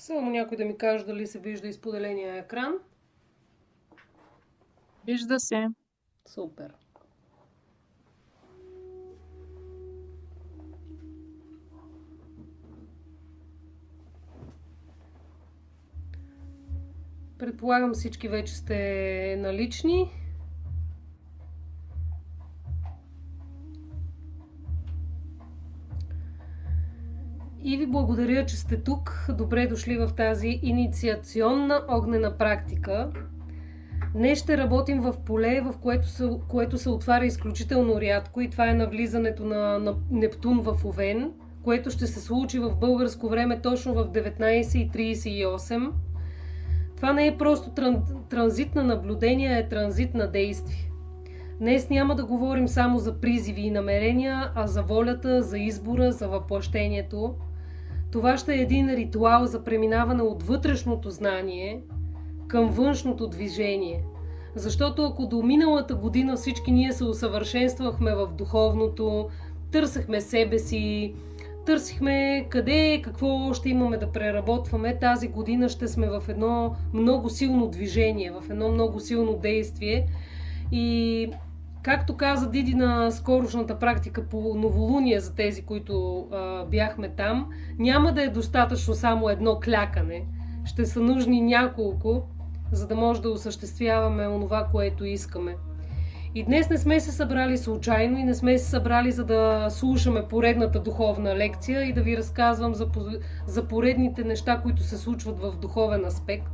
Само някой да ми каже дали се вижда изподеления екран. Вижда се. Супер. Предполагам всички вече сте налични. И ви благодаря, че сте тук. Добре дошли в тази инициационна огнена практика. Днес ще работим в поле, в което се отваря изключително рядко, и това е навлизането на Нептун в Овен, което ще се случи в българско време точно в 19:38. Това не е просто транзит на наблюдение, а транзит на действие. Днес няма да говорим само за призиви и намерения, а за волята, за избора, за въплъщението. Това ще е един ритуал за преминаване от вътрешното знание към външното движение. Защото ако до миналата година всички ние се усъвършенствахме в духовното, търсехме себе си, търсихме къде, какво още имаме да преработваме, тази година ще сме в едно много силно движение, в едно много силно действие. И както каза Диди на скорошната практика по новолуние за тези, които бяхме там, няма да е достатъчно само едно клякане. Ще са нужни няколко, за да може да осъществяваме онова, което искаме. И днес не сме се събрали случайно и не сме се събрали за да слушаме поредната духовна лекция и да ви разказвам за поредните неща, които се случват в духовен аспект.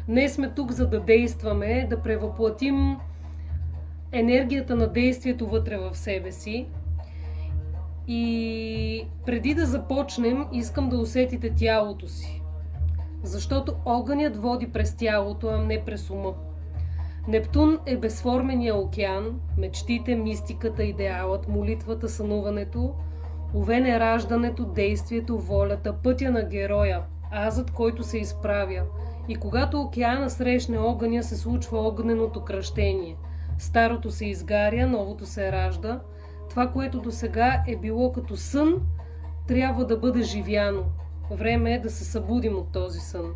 Днес сме тук, за да действаме, да превъплатим енергията на действието вътре в себе си. И преди да започнем, искам да усетите тялото си. Защото огънят води през тялото, а не през ума. Нептун е безформения океан, мечтите, мистиката, идеалът, молитвата, сънуването. Овен е раждането, действието, волята, пътя на героя, азът, който се изправя. И когато океана срещне огъня, се случва огненото кръщение. Старото се изгаря, новото се ражда. Това, което досега е било като сън, трябва да бъде живяно. Време е да се събудим от този сън.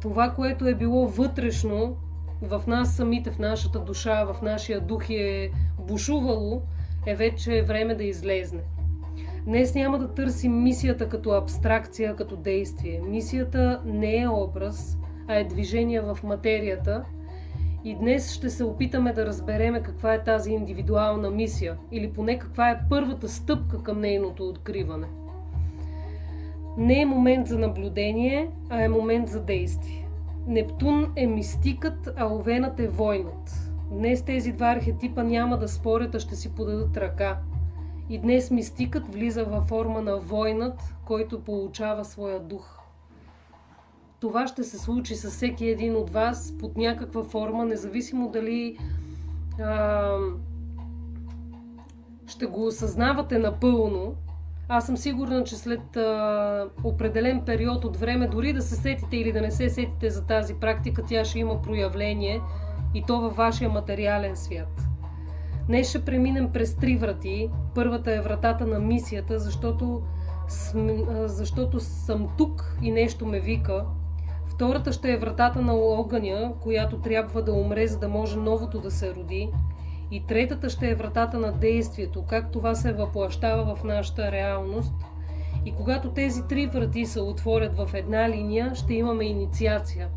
Това, което е било вътрешно, в нас самите, в нашата душа, в нашия дух е бушувало, вече време да излезне. Днес няма да търсим мисията като абстракция, като действие. Мисията не е образ, а е движение в материята. И днес ще се опитаме да разбереме каква е тази индивидуална мисия, или поне каква е първата стъпка към нейното откриване. Не е момент за наблюдение, а е момент за действие. Нептун е мистикът, а Овенът е войнат. Днес тези два архетипа няма да спорят, а ще си подадат ръка. И днес мистикът влиза във форма на войнат, който получава своя дух. Това ще се случи с всеки един от вас под някаква форма, независимо дали ще го осъзнавате напълно. Аз съм сигурна, че след определен период от време, дори да се сетите или да не се сетите за тази практика, тя ще има проявление, и то във вашия материален свят. Днес ще преминем през 3 врати. Първата е вратата на мисията, защото съм тук и нещо ме вика. Втората ще е вратата на огъня, която трябва да умре, за да може новото да се роди. И третата ще е вратата на действието, как това се въплъщава в нашата реалност. И когато тези 3 врати се отворят в една линия, ще имаме инициация.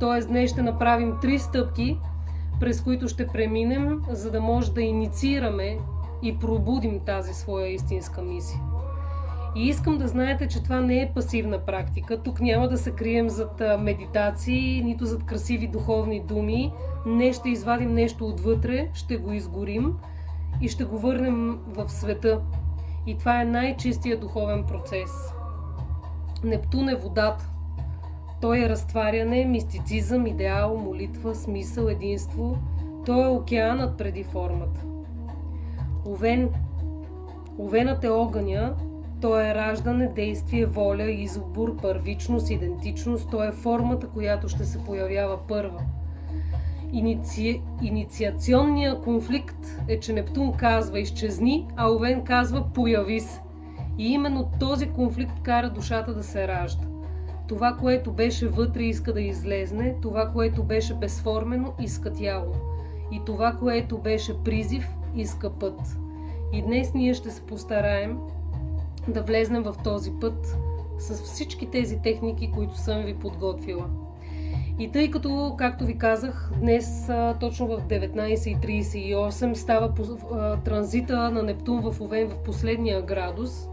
Тоест днес ще направим 3 стъпки, през които ще преминем, за да може да инициираме и пробудим тази своя истинска мисия. И искам да знаете, че това не е пасивна практика. Тук няма да се крием зад медитации, нито зад красиви духовни думи. Не, ще извадим нещо отвътре, ще го изгорим и ще го върнем в света. И това е най-чистия духовен процес. Нептун е водата. Той е разтваряне, мистицизъм, идеал, молитва, смисъл, единство. Той е океанът преди формата. Овенът е огъня. Той е раждане, действие, воля, избор, първичност, идентичност. Той е формата, която ще се появява първа. Инициационният конфликт е, че Нептун казва изчезни, а Овен казва появи се. И именно този конфликт кара душата да се ражда. Това, което беше вътре, иска да излезне. Това, което беше безформено, иска тяло. И това, което беше призив, иска път. И днес ние ще се постараем да влезнем в този път с всички тези техники, които съм ви подготвила. И тъй като, както ви казах, днес точно в 19:38 става транзита на Нептун в Овен в последния градус,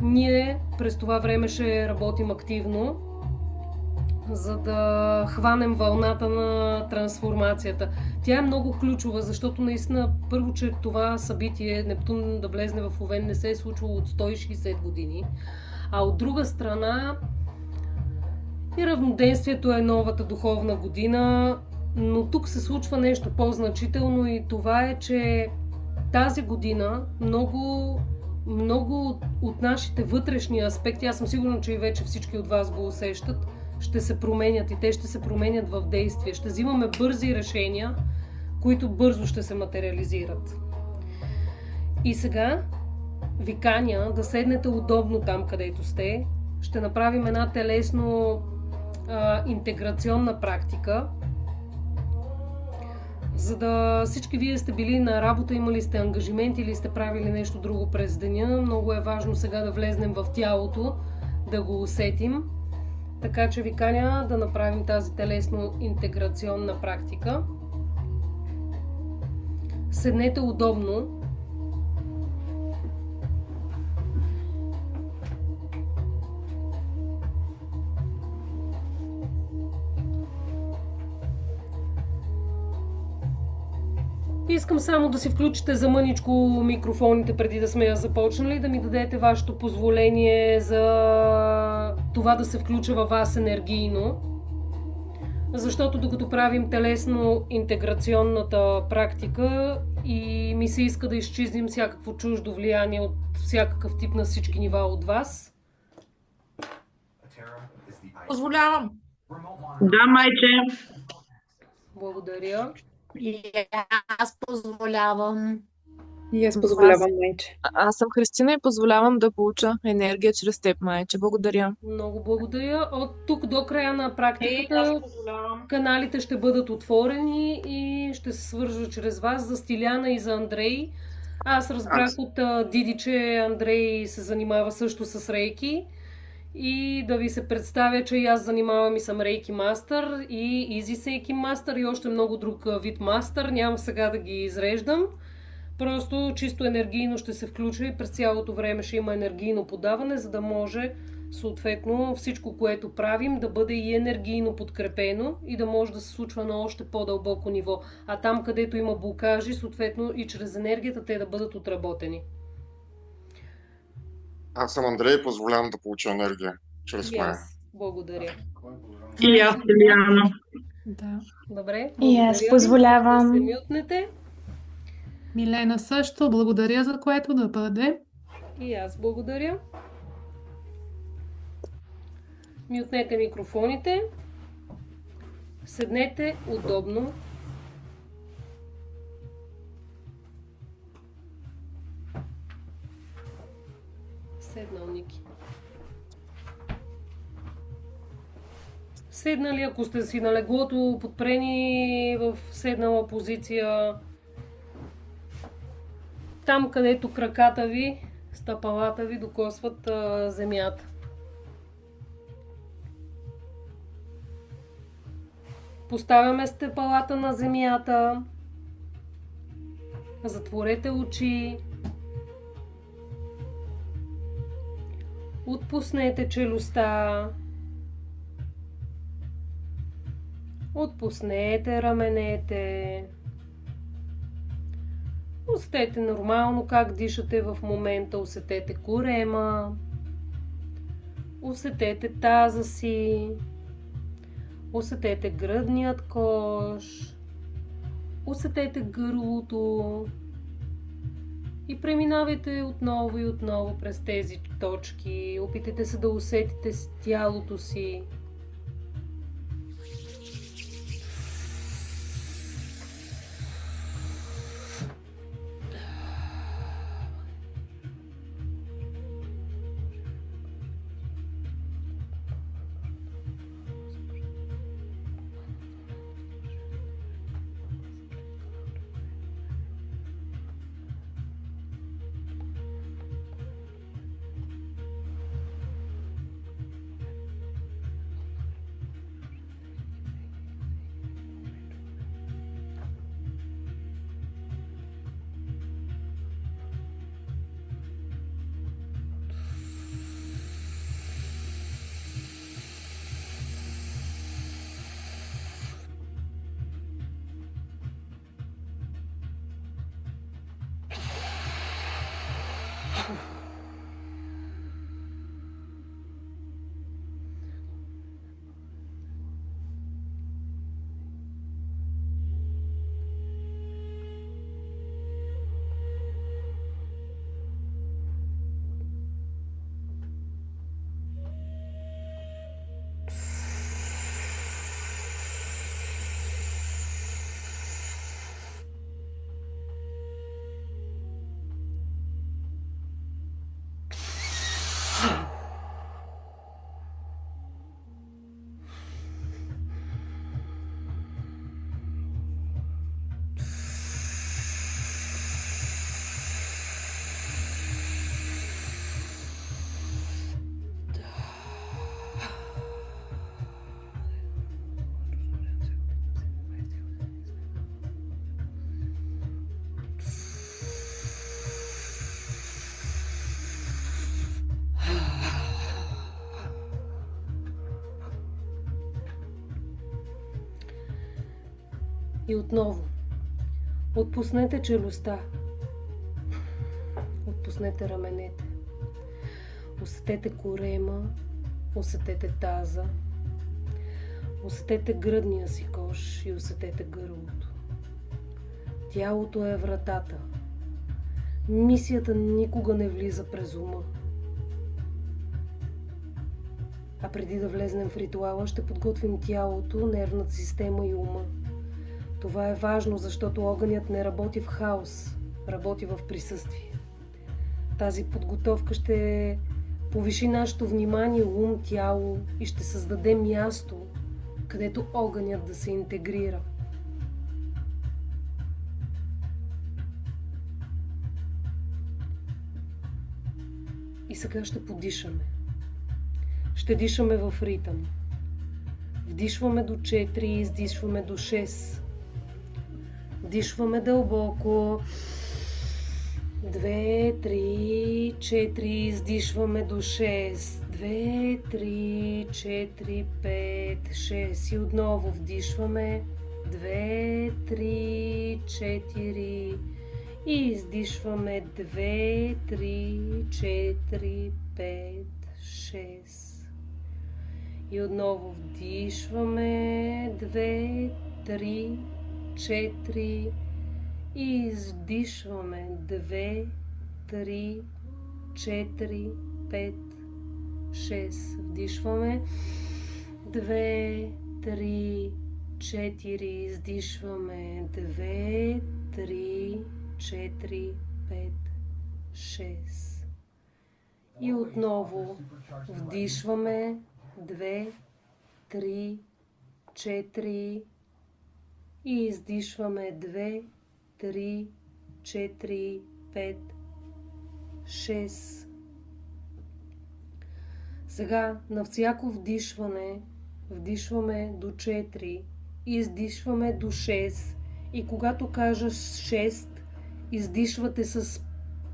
ние през това време ще работим активно, за да хванем вълната на трансформацията. Тя е много ключова, защото наистина първо, че това събитие Нептун да влезне в Овен не се е случвало от 160 години, а от друга страна и равноденствието е новата духовна година, но тук се случва нещо по-значително и това е, че тази година много от нашите вътрешни аспекти, аз съм сигурна, че и вече всички от вас го усещат, ще се променят и те ще се променят в действие. Ще взимаме бързи решения, които бързо ще се материализират. И сега ви каня да седнете удобно там, където сте. Ще направим една телесно интеграционна практика, за да всички вие сте били на работа, имали сте ангажименти или сте правили нещо друго през деня. Много е важно сега да влезнем в тялото, да го усетим. Така че ви каня да направим тази телесно интеграционна практика. Седнете удобно. Искам само да си включите за мъничко микрофоните преди да сме я започнали, да ми дадете вашето позволение за това да се включа във вас енергийно. Защото докато правим телесно интеграционната практика и ми се иска да изчизнем всякакво чуждо влияние от всякакъв тип на всички нива от вас. Позволявам. Да, майче. Благодаря. И аз позволявам. И аз позволявам, майче. Аз съм Христина и позволявам да получа енергия чрез теб, майче. Благодаря. Много благодаря. От тук до края на И аз практиката позволявам. каналите ще бъдат отворени и ще се свържа чрез вас за Стиляна и за Андрей. Аз разбрах от Диди, че Андрей се занимава също с рейки. И да ви се представя, че и аз занимавам и съм рейки мастър и изи сейки мастър и още много друг вид мастър. Нямам сега да ги изреждам. Просто чисто енергийно ще се включа и през цялото време ще има енергийно подаване, за да може съответно всичко, което правим, да бъде и енергийно подкрепено и да може да се случва на още по-дълбоко ниво. А там, където има блокажи, съответно и чрез енергията те да бъдат отработени. Аз съм Андрей и позволявам да получа енергия чрез И мен. аз. Благодаря. И аз, Лиляна. Да. Добре. И аз благодаря ви. позволявам. Да се мютнете. Милена също, благодаря за което да бъде. И аз благодаря. Мютнете микрофоните. Седнете удобно. Седнал, Ники. Седнали, ако сте си на леглото, подпрени в седнала позиция. Там, където краката ви, стъпалата ви докосват земята. Поставяме стъпалата на земята. Затворете очи. Отпуснете челюстта. Отпуснете раменете. Усетете нормално как дишате в момента. Усетете корема. Усетете таза си. Усетете гръдният кош. Усетете гърлото. И преминавайте отново и отново през тези точки. Опитайте се да усетите с тялото си. И отново. Отпуснете челюстта. Отпуснете раменете. Усетете корема. Усетете таза. Усетете гръдния си кош и усетете гърлото. Тялото е вратата. Мисията никога не влиза през ума. А преди да влезнем в ритуала, ще подготвим тялото, нервната система и ума. Това е важно, защото огънят не работи в хаос, работи в присъствие. Тази подготовка ще повиши нашето внимание, ум, тяло и ще създаде място, където огънят да се интегрира. И сега ще подишаме. Ще дишаме в ритъм. Вдишваме до 4 и издишваме до 6. Вдишваме дълбоко. 2, 3, 4. Издишваме до 6. 2, 3, 4, 5, 6. И отново вдишваме. 2, 3, 4. И издишваме 2, 3, 4, 5, 6. И отново вдишваме 2, 3, 4 и издишваме 2, 3, 4, 5, 6. Вдишваме 2, 3, 4. Издишваме 2, 3, 4, 5, 6. И отново вдишваме 2, 3, 4 и издишваме 2, 3, 4, 5, 6. Сега на всяко вдишване вдишваме до 4 и издишваме до 6. И когато кажа 6, издишвате с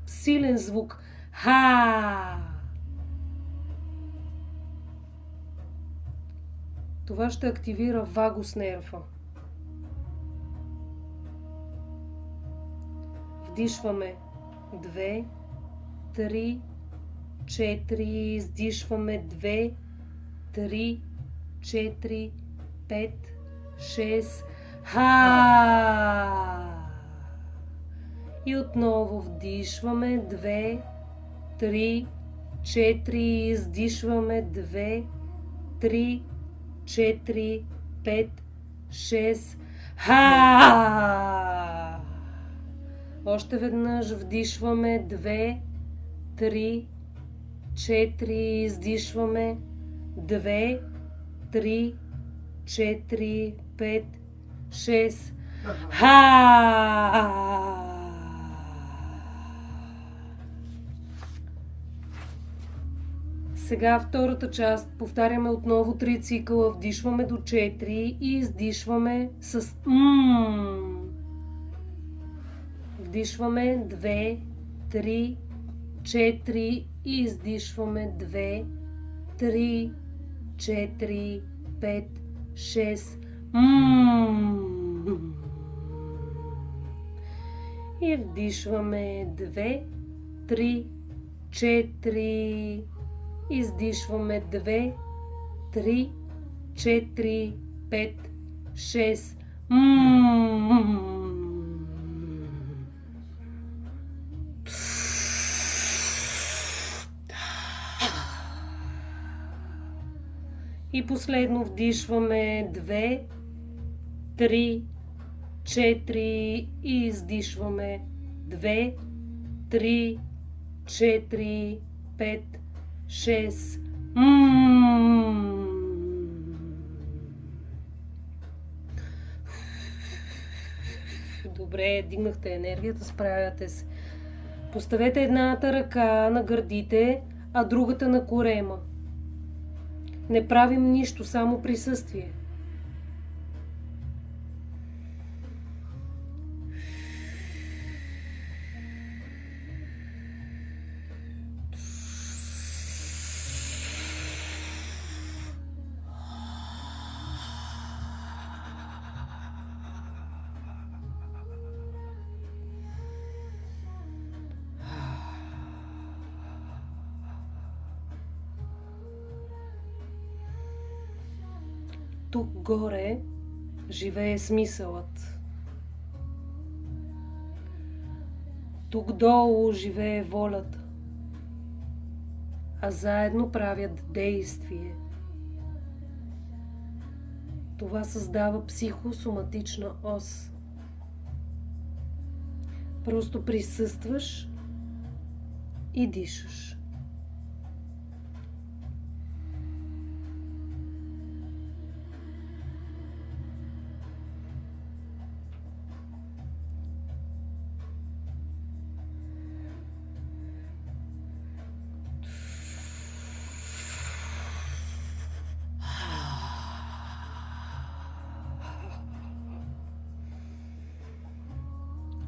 силен звук. Ха! Това ще активира вагус нерва. Вдишваме 2, 3, 4, издишваме 2, 3, 4, 5, 6. Ха! И отново вдишваме 2, 3, 4, издишваме 2, 3, 4, 5, 6. Ха! Още веднъж вдишваме 2, 3, 4, издишваме 2, 3, 4, 5, 6. Ха! Сега втората част повтаряме отново 3 цикъла. Вдишваме до 4 и издишваме с Вдишваме 2, 3, 4 и издишваме 2, 3, 4, 5, 6. И вдишваме 2, 3, 4, издишваме 2, 3, 4, 5, 6. И последно вдишваме 2, 3, 4 и издишваме 2, 3, 4, 5, 6. Добре, дигнахте енергията, справяте се. Поставете едната ръка на гърдите, а другата на корема. Не правим нищо, само присъствие. Тук горе живее смисълът. Тук долу живее волята. А заедно правят действие. Това създава психосоматична ос. Просто присъстваш и дишаш.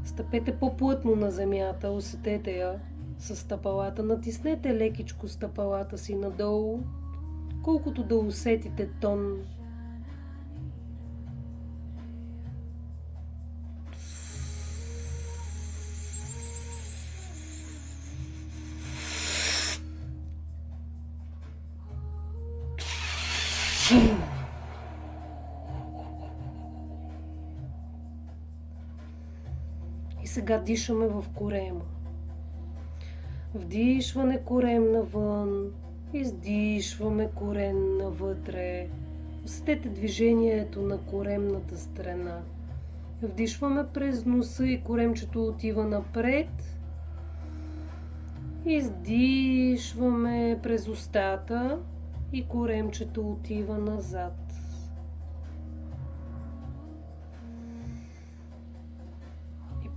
Стъпете по-плътно на земята, усетете я с стъпалата, натиснете лекичко стъпалата си надолу, колкото да усетите тон. И сега дишаме в корема. Вдишване корем навън, издишваме корем навътре. Усетете движението на коремната страна. Вдишваме през носа и коремчето отива напред. Издишваме през устата и коремчето отива назад.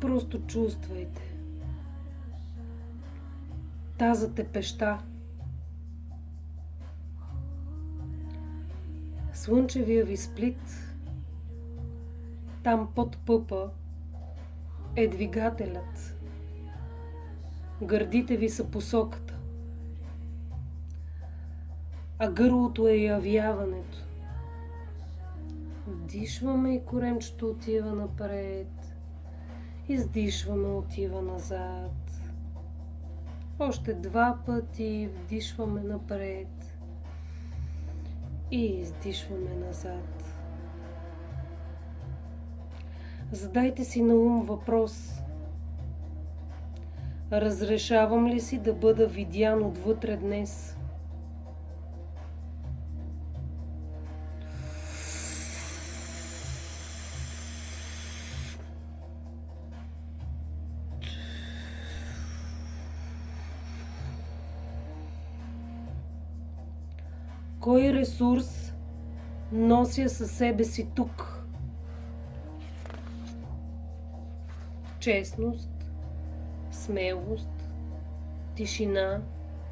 Просто чувствайте тазата пеща. Слънчевия ви сплит, там под пъпа е двигателят. Гърдите ви са посоката, а гърлото е явяването. Вдишваме и коремчето отива напред. Издишваме, отива назад. Още 2 пъти вдишваме напред и издишваме назад. Задайте си на ум въпрос. Разрешавам ли си да бъда видян отвътре днес? Кой ресурс нося със себе си тук? Честност, смелост, тишина,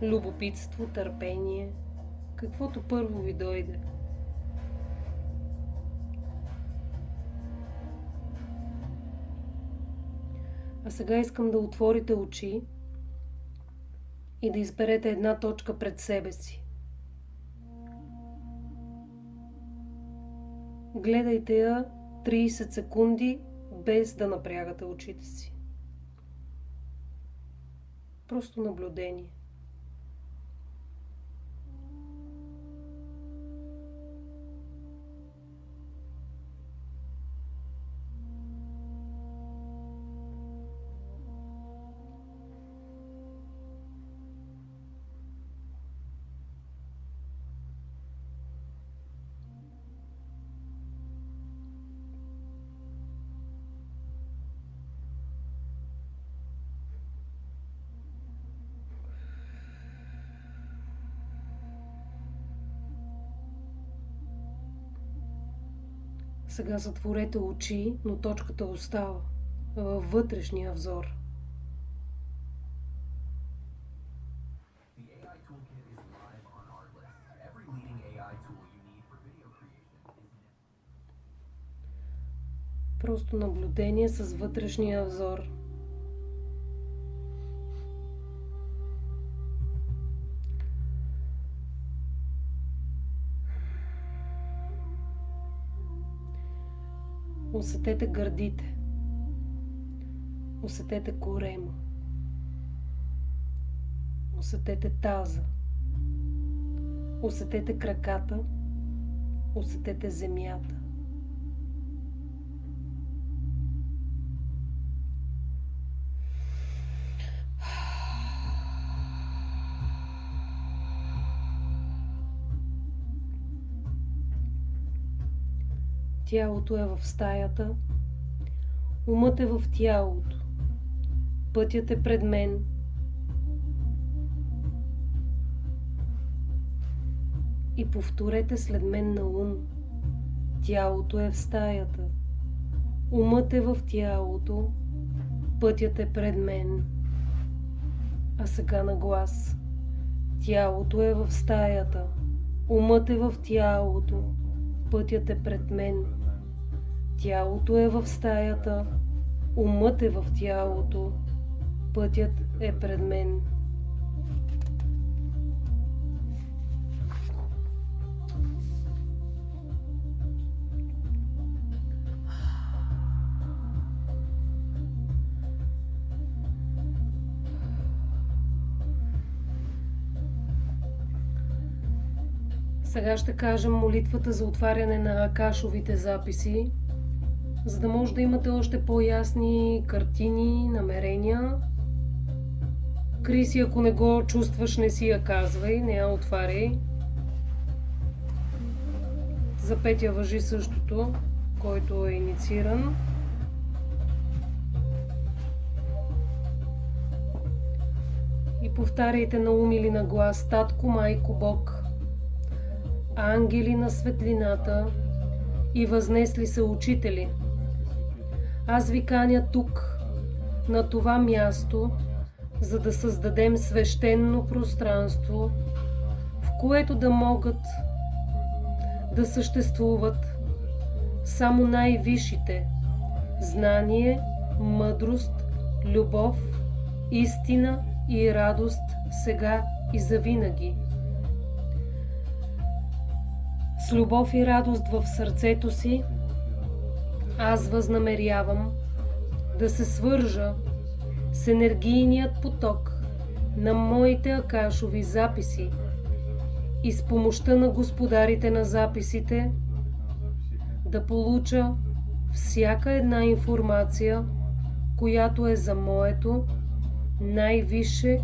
любопитство, търпение, каквото първо ви дойде. А сега искам да отворите очи и да изберете една точка пред себе си. Гледайте я 30 секунди, без да напрягате очите си. Просто наблюдение. Сега затворете очи, но точката остава във вътрешния взор. Просто наблюдение с вътрешния взор. Усетете гърдите. Усетете корема. Усетете таза. Усетете краката. Усетете земята. Тялото е в стаята, умът е в тялото, пътят е пред мен. И повторете след мен на ум. Тялото е в стаята, умът е в тялото, пътят е пред мен. А сега на глас. Тялото е в стаята, умът е в тялото, пътят е пред мен. Тялото е в стаята, умът е в тялото, пътят е пред мен. Сега ще кажем молитвата за отваряне на акашовите записи, за да може да имате още по-ясни картини, намерения. Криси, ако не го чувстваш, не си я казвай, не я отваряй. За Петя важи същото, който е иницииран. И повтаряйте на ум или на глас: Татко, Майко, Бог, ангели на светлината и възнесли се учители, аз ви каня тук, на това място, за да създадем свещено пространство, в което да могат да съществуват само най-висшите знание, мъдрост, любов, истина и радост сега и завинаги. С любов и радост в сърцето си аз възнамерявам да се свържа с енергийният поток на моите акашови записи и с помощта на господарите на записите да получа всяка една информация, която е за моето най-висше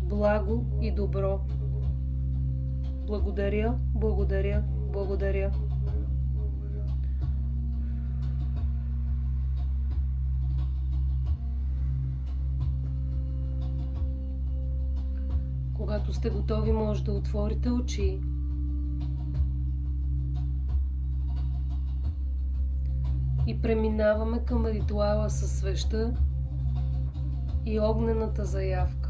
благо и добро. Благодаря, благодаря, благодаря. Когато сте готови, може да отворите очи. И преминаваме към ритуала със свеща и огнената заявка.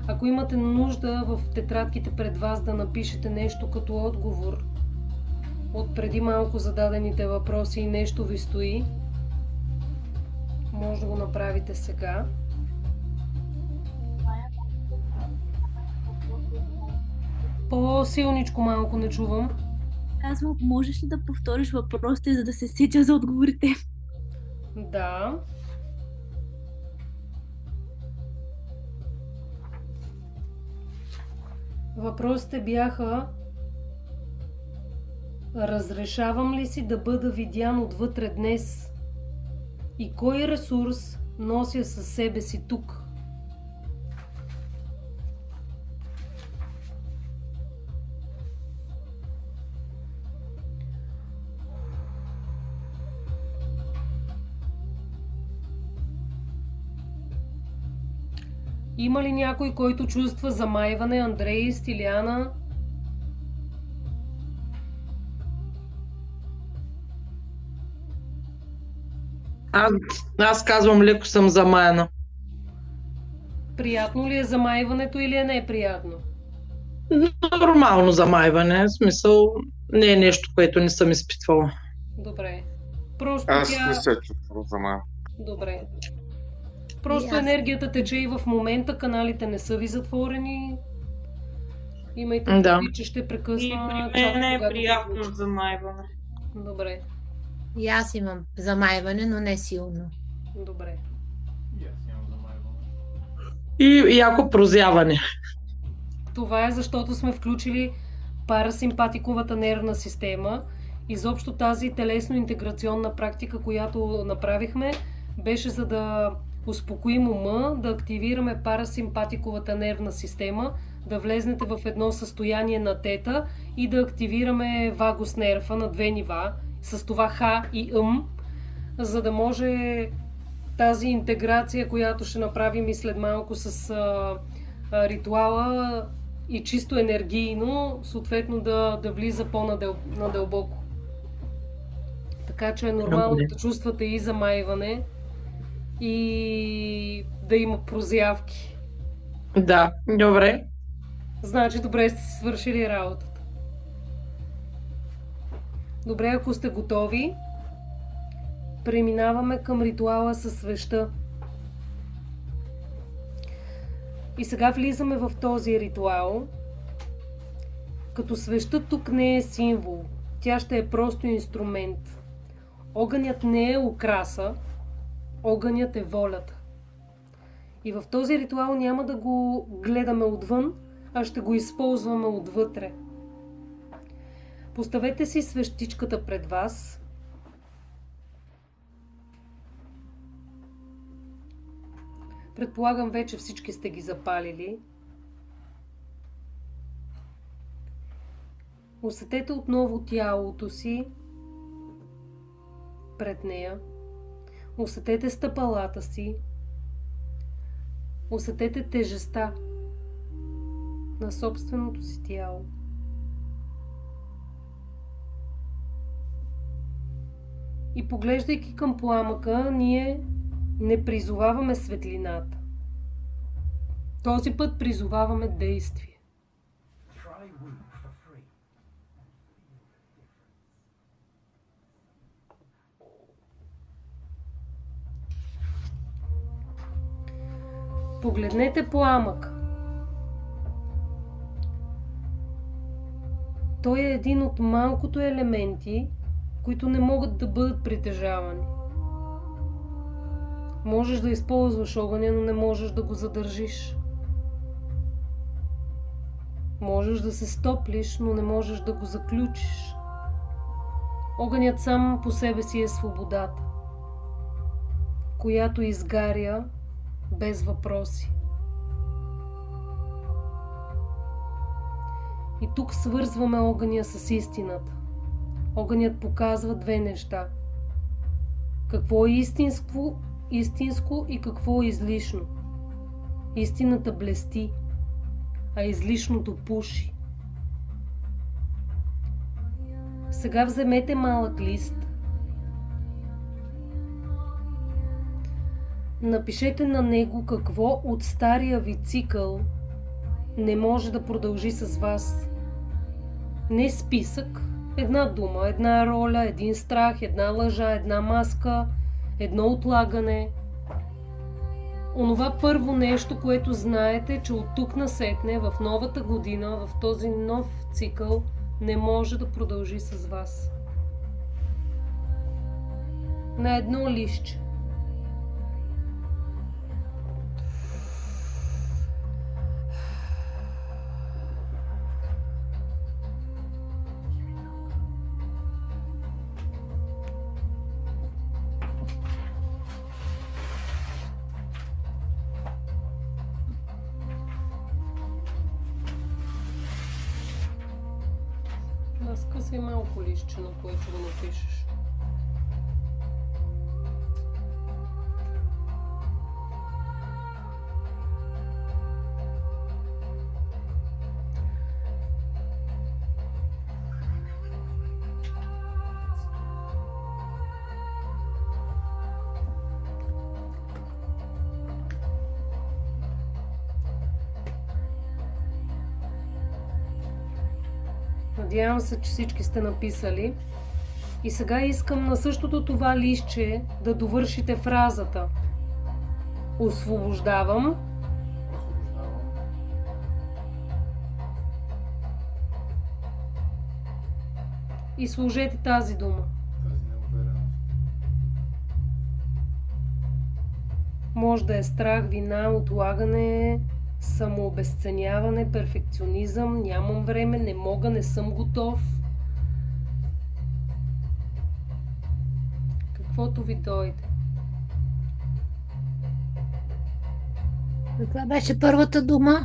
Ако имате нужда в тетрадките пред вас да напишете нещо като отговор от преди малко зададените въпроси и нещо ви стои, може да го направите сега. По-силничко малко не чувам. Казвам, можеш ли да повториш въпросите, за да се сетя за отговорите? Да. Въпросите бяха: разрешавам ли си да бъда видян отвътре днес? И кой ресурс нося със себе си тук? Има ли някой, който чувства замайване? Андрей, Стиляна? Аз, аз казвам, леко съм замаяна. Приятно ли е замайването или е неприятно? Нормално замайване, в смисъл не е нещо, което не съм изпитвала. Добре. Просто Аз тя... не се чувствам за мен. Добре. Просто енергията тече и в момента, каналите не са ви затворени. Имайте Да. предвид, че ще И прекъсна при мен е когато се приятно случи. замайване. Добре, И аз имам замайване, но не силно. добре. И яко прозяване. Това е защото сме включили парасимпатиковата нервна система. Изобщо тази телесно-интеграционна практика, която направихме, беше за да успокоим ума, да активираме парасимпатиковата нервна система, да влезнете в едно състояние на тета и да активираме вагус нерва на 2 нива, с това Х и М, за да може тази интеграция, която ще направим и след малко с ритуала и чисто енергийно, съответно да влиза по-надълбоко. Така че е нормално Добре. да чувствате и замайване, и да има прозявки. Да, добре. Значи добре сте си свършили работата. Добре, ако сте готови, преминаваме към ритуала със свеща. И сега влизаме в този ритуал, като свеща тук не е символ. Тя ще е просто инструмент. Огънят не е украса, огънят е волята. И в този ритуал няма да го гледаме отвън, а ще го използваме отвътре. Поставете си свещичката пред вас. Предполагам, вече всички сте ги запалили. Усетете отново тялото си пред нея. Усетете стъпалата си. Усетете тежестта на собственото си тяло. И поглеждайки към пламъка, ние не призоваваме светлината. Този път призоваваме действие. Погледнете пламък. Той е един от малкото елементи, които не могат да бъдат притежавани. Можеш да използваш огъня, но не можеш да го задържиш. Можеш да се стоплиш, но не можеш да го заключиш. Огънят сам по себе си е свободата, която изгаря без въпроси. И тук свързваме огъня с истината. Огънят показва две неща. Какво е истинско и какво е излишно. Истината блести, а излишното пуши. Сега вземете малък лист. Напишете на него какво от стария ви цикъл не може да продължи с вас. Не списък, една дума, една роля, един страх, една лъжа, една маска, едно отлагане. Онова първо нещо, което знаете, че от тук насетне, в новата година, в този нов цикъл, не може да продължи с вас. На едно листче. Разкъсай малко листче, на което ще го напишеш. Надявам се, че всички сте написали. И сега искам на същото това листче да довършите фразата. Освобождавам. И сложете тази дума. Може да е страх, вина, отлагане, самообезценяване, перфекционизъм, нямам време, не мога, не съм готов. Каквото ви дойде. Това беше първата дума.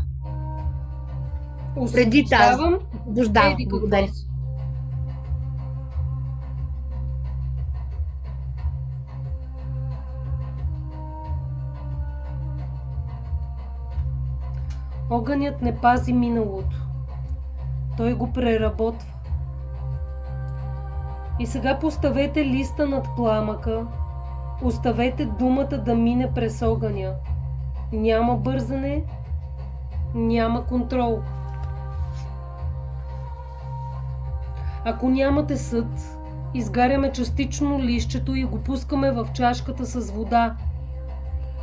Преди тази. Освобождавам. Освобождавам. Еди какво Благодаря. си. Огънят не пази миналото. Той го преработва. И сега поставете листа над пламъка. Оставете думата да мине през огъня. Няма бързане, няма контрол. Ако нямате съд, изгаряме частично листчето и го пускаме в чашката с вода.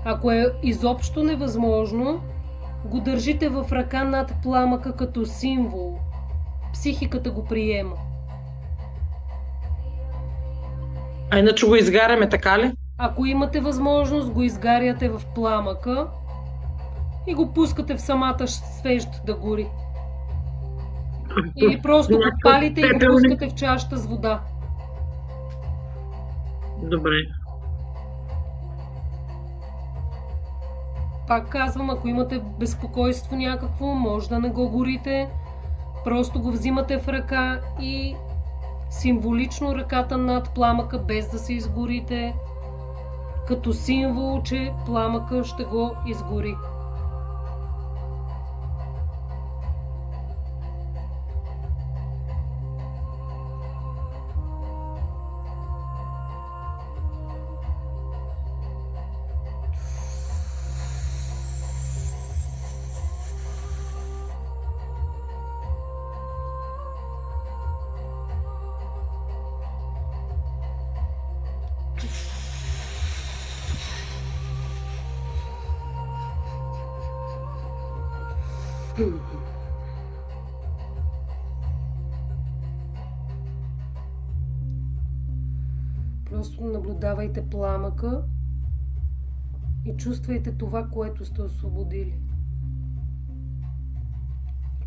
Ако е изобщо невъзможно, го държите в ръка над пламъка като символ. Психиката го приема. А иначе го изгаряме, така ли? Ако имате възможност, го изгаряте в пламъка и го пускате в самата свещ да гори. Или просто го палите и го пускате в чашата с вода. Добре. Пак казвам, ако имате безпокойство някакво, може да не го горите. Просто го взимате в ръка и символично ръката над пламъка, без да се изгорите, като символ, че пламъка ще го изгори. Просто наблюдавайте пламъка и чувствайте това, което сте освободили.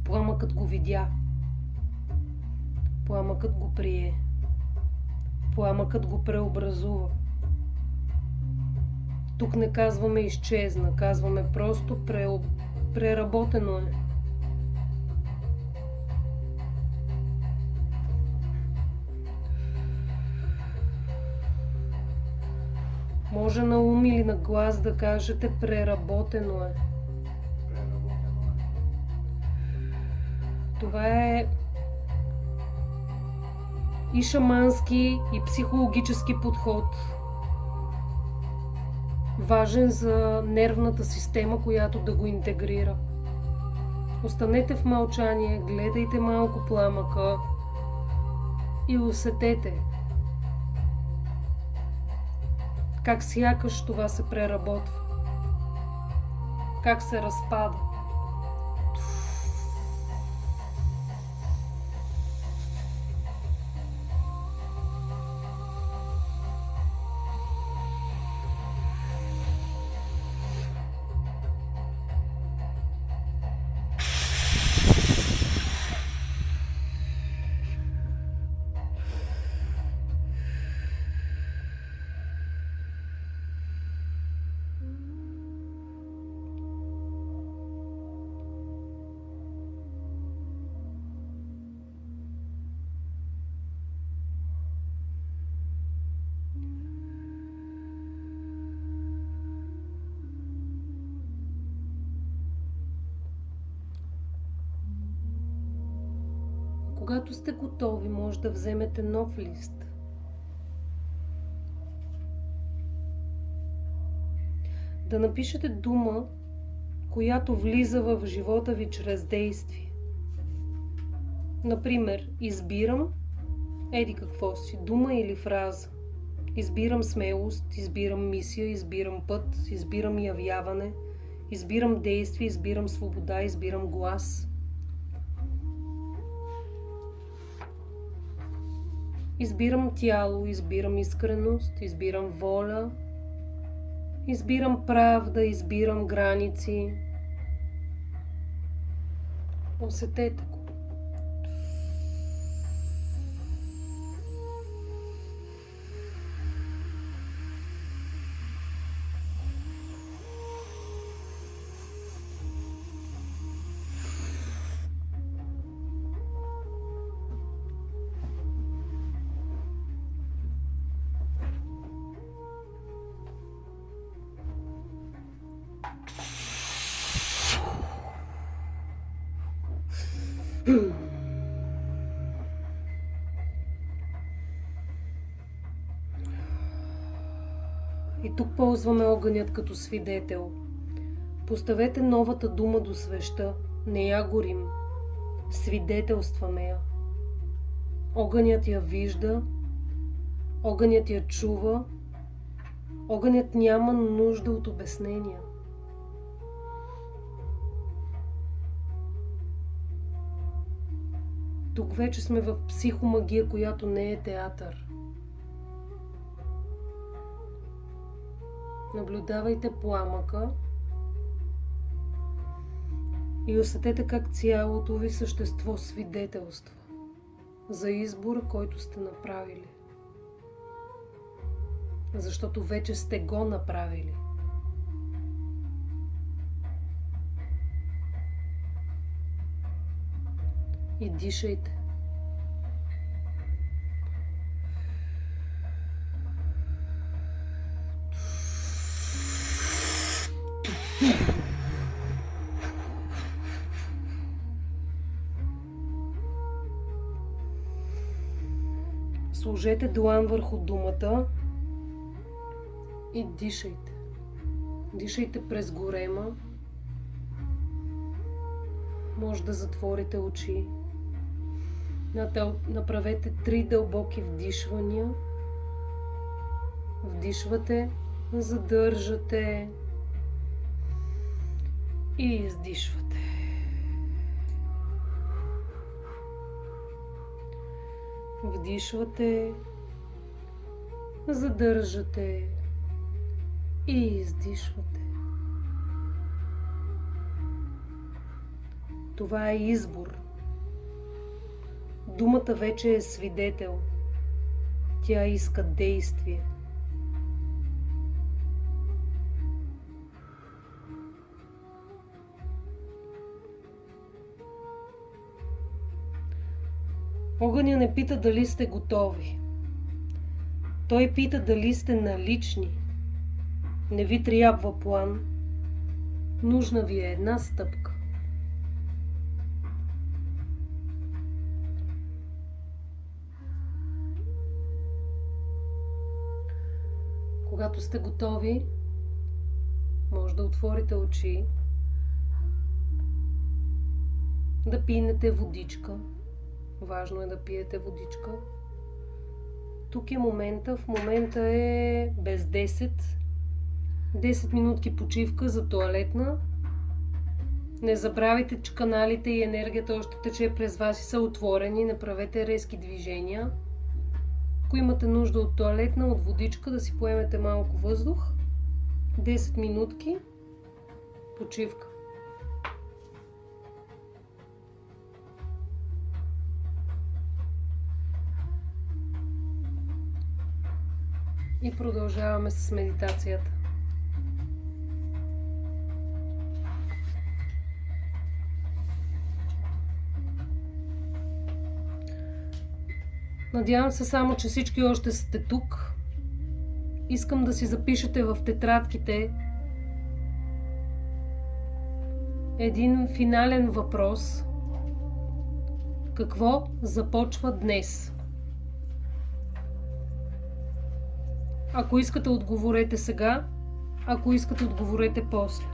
Пламъкът го видя. Пламъкът го прие. Пламъкът го преобразува. Тук не казваме изчезна, казваме просто преработено е. Може на ум или на глас да кажете преработено е. Това е и шамански, и психологически подход. Важен за нервната система, която да го интегрира. Останете в мълчание, гледайте малко пламъка и усетете как сякаш това се преработва, как се разпада. Когато сте готови, може да вземете нов лист. Да напишете дума, която влиза в живота ви чрез действие. Например, избирам еди какво си, дума или фраза. Избирам смелост, избирам мисия, избирам път, избирам явяване, избирам действие, избирам свобода, избирам глас. Избирам тяло, избирам искреност, избирам воля, избирам правда, избирам граници. Усетете го. И тук ползваме огънят като свидетел. Поставете новата дума до свеща. Не я горим. Свидетелстваме я. Огънят я вижда. Огънят я чува. Огънят няма нужда от обяснения. Тук вече сме в психомагия, която не е театър. Наблюдавайте пламъка и усетете как цялото ви същество свидетелства за избора, който сте направили. Защото вече сте го направили. И дишайте. Сложете длан върху думата и дишайте. Дишайте през горема. Може да затворите очи. Направете 3 дълбоки вдишвания. Вдишвате, задържате и издишвате. Вдишвате, задържате и издишвате. Това е избор. Думата вече е свидетел. Тя иска действие. Огъня не пита дали сте готови. Той пита дали сте налични. Не ви трябва план. Нужна ви е една стъпка. Когато сте готови, може да отворите очи, да пинете водичка. Важно е да пиете водичка. Тук е момента. В момента е без 10. 10 минутки почивка за тоалетна. Не забравяйте, че каналите и енергията още тече през вас и са отворени. Не правете резки движения. Ако имате нужда от тоалетна, от водичка, да си поемете малко въздух. 10 минутки почивка. И продължаваме с медитацията. Надявам се само, че всички още сте тук. Искам да си запишете в тетрадките един финален въпрос. Какво започва днес? Ако искате, отговорете сега. Ако искате, отговорете после.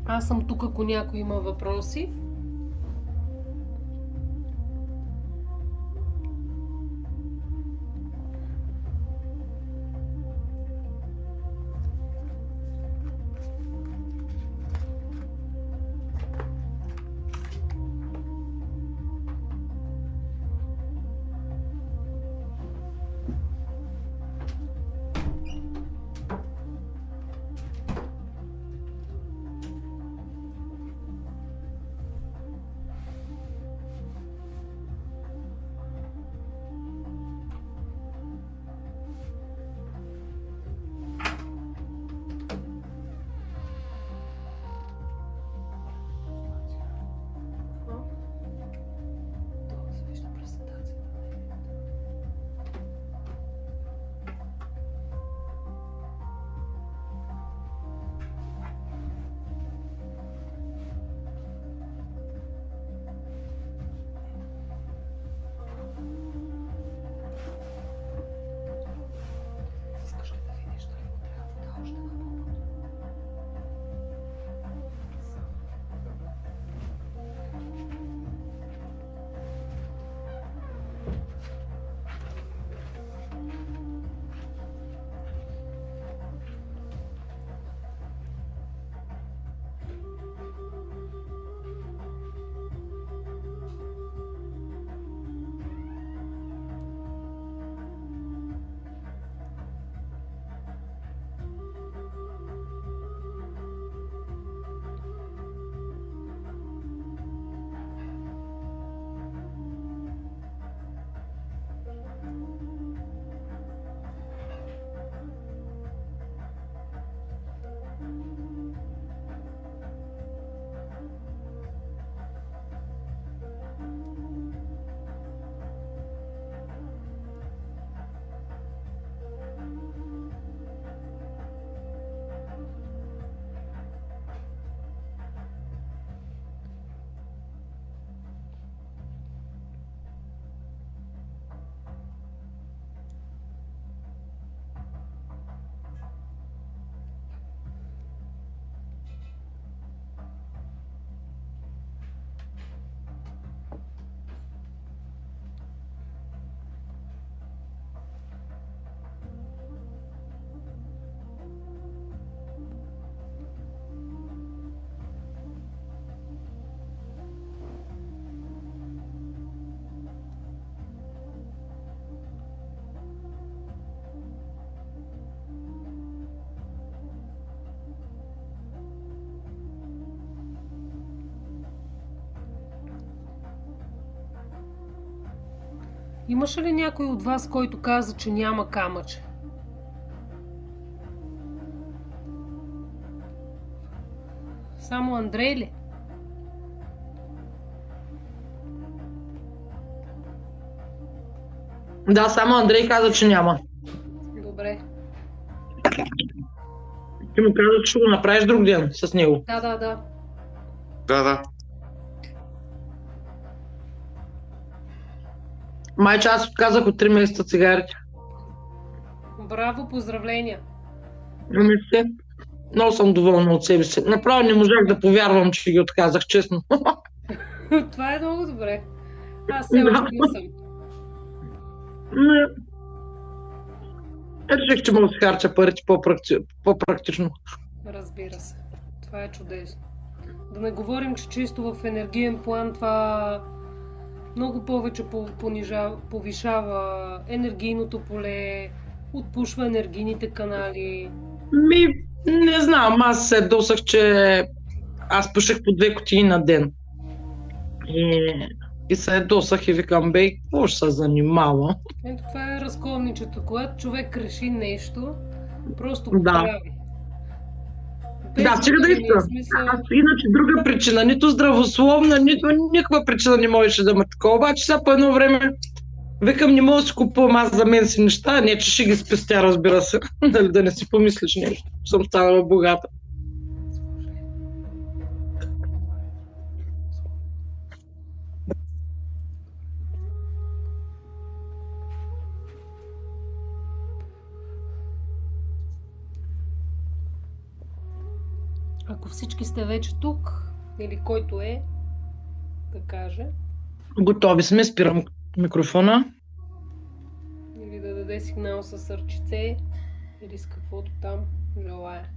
Аз съм тук, ако някой има въпроси. Имаше ли някой от вас, който каза, че няма камъче? Само Андрей ли? Да, само Андрей каза, че няма. Добре. Ти му каза, че ще го направиш друг ден с него. Да. Да. Майче, аз отказах от 3 месеца цигарите. Браво, поздравления. Ами се, много съм доволна от себе си. Направо не можах да повярвам, че ги отказах, честно. Това е много добре. Аз все още не съм. Реших, че мога да си харча парите по-практично. Разбира се. Това е чудесно. Да не говорим, че чисто в енергиен план това много повече повишава енергийното поле, отпушва енергийните канали. Не знам, аз се досах, че аз пушех по 2 кутии на ден. И се досах и викам, бей, какво ще се занимава? Ето това е разковничето. Когато човек реши нещо, просто го Да. прави. Без Да, стига да значение, иска. смисъл. Аз иначе друга причина, нито здравословна, нито никаква причина не можеше да ме такова. Обаче сега по едно време викам, не мога да си купувам аз за мен си неща, не че ще ги спестя, разбира се. Дали да не си помислиш нещо. Съм станала богата. Ако всички сте вече тук, или който е, да каже, Готови сме, спирам микрофона. или да даде сигнал с ръчице, или с каквото там желая.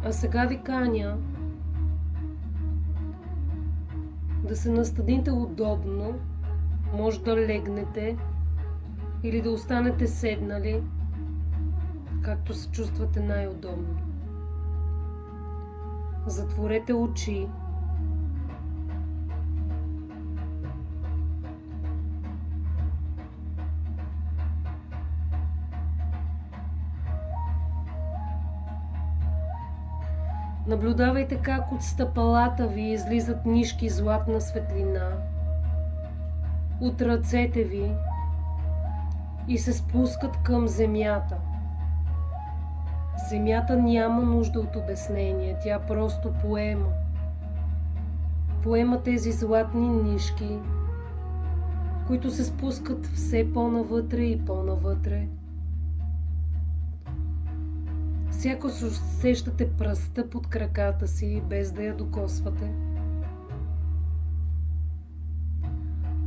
А сега ви каня да се настаните удобно, може да легнете или да останете седнали, както се чувствате най-удобно. Затворете очи. Наблюдавайте как от стъпалата ви излизат нишки златна светлина, от ръцете ви и се спускат към земята. Земята няма нужда от обяснение, тя просто поема. Поема тези златни нишки, които се спускат все по-навътре и по-навътре. Сякаш усещате пръста под краката си, без да я докосвате.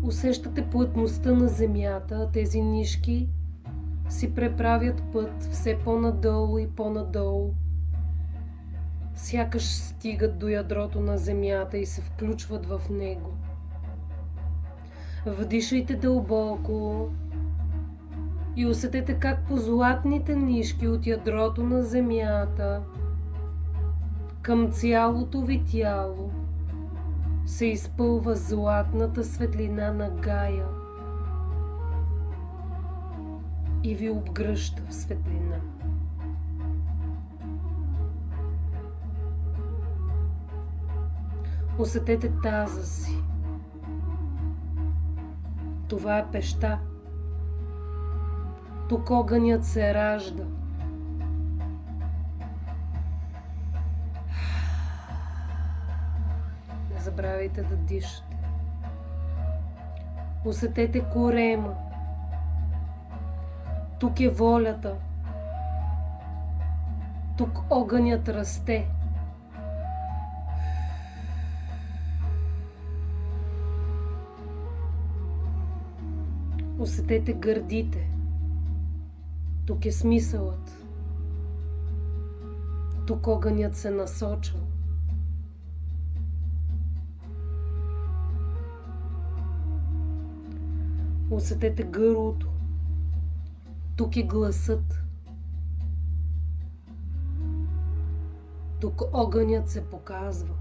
Усещате плътността на земята, тези нишки си преправят път все по-надолу и по-надолу. Сякаш стигат до ядрото на земята и се включват в него. Вдишайте дълбоко и усетете как по златните нишки от ядрото на земята към цялото ви тяло се изпълва златната светлина на Гая и ви обгръща в светлина. Усетете таза си. Това е пеща. Тук огънят се ражда. Не забравяйте да дишате. Усетете корема. Тук е волята. Тук огънят расте. Усетете гърдите. Тук е смисълът. Тук огънят се насочва. Усетете гърлото. Тук е гласът. Тук огънят се показва.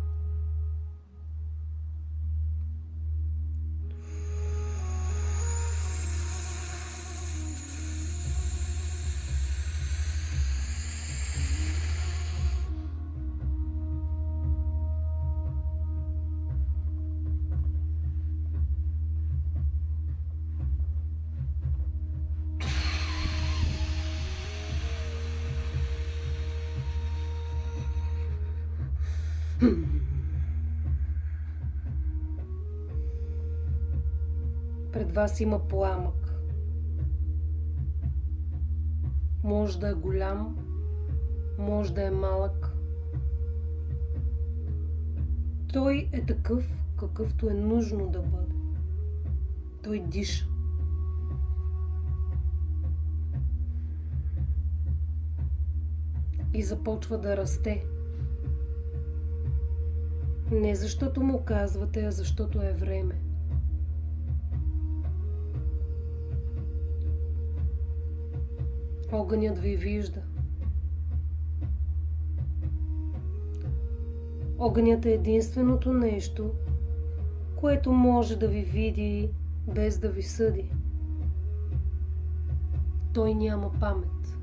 Пред вас има пламък. Може да е голям, може да е малък. Той е такъв, какъвто е нужно да бъде. Той диша. И започва да расте. Не защото му казвате, а защото е време. Огънят ви вижда. Огънят е единственото нещо, което може да ви види без да ви съди. Той няма памет.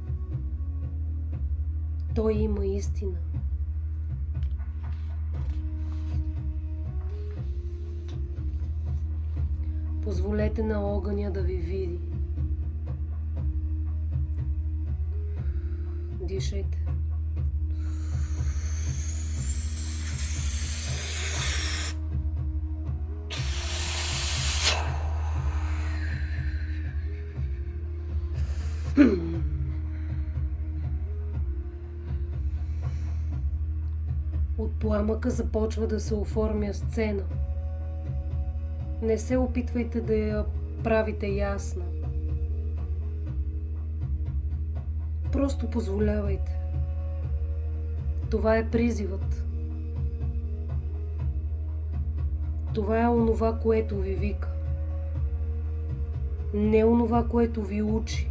Той има истина. Позволете на огъня да ви види. Дишайте. От пламъка започва да се оформя сцена. Не се опитвайте да я правите ясна. Просто позволявайте. Това е призивът. Това е онова, което ви вика. Не онова, което ви учи,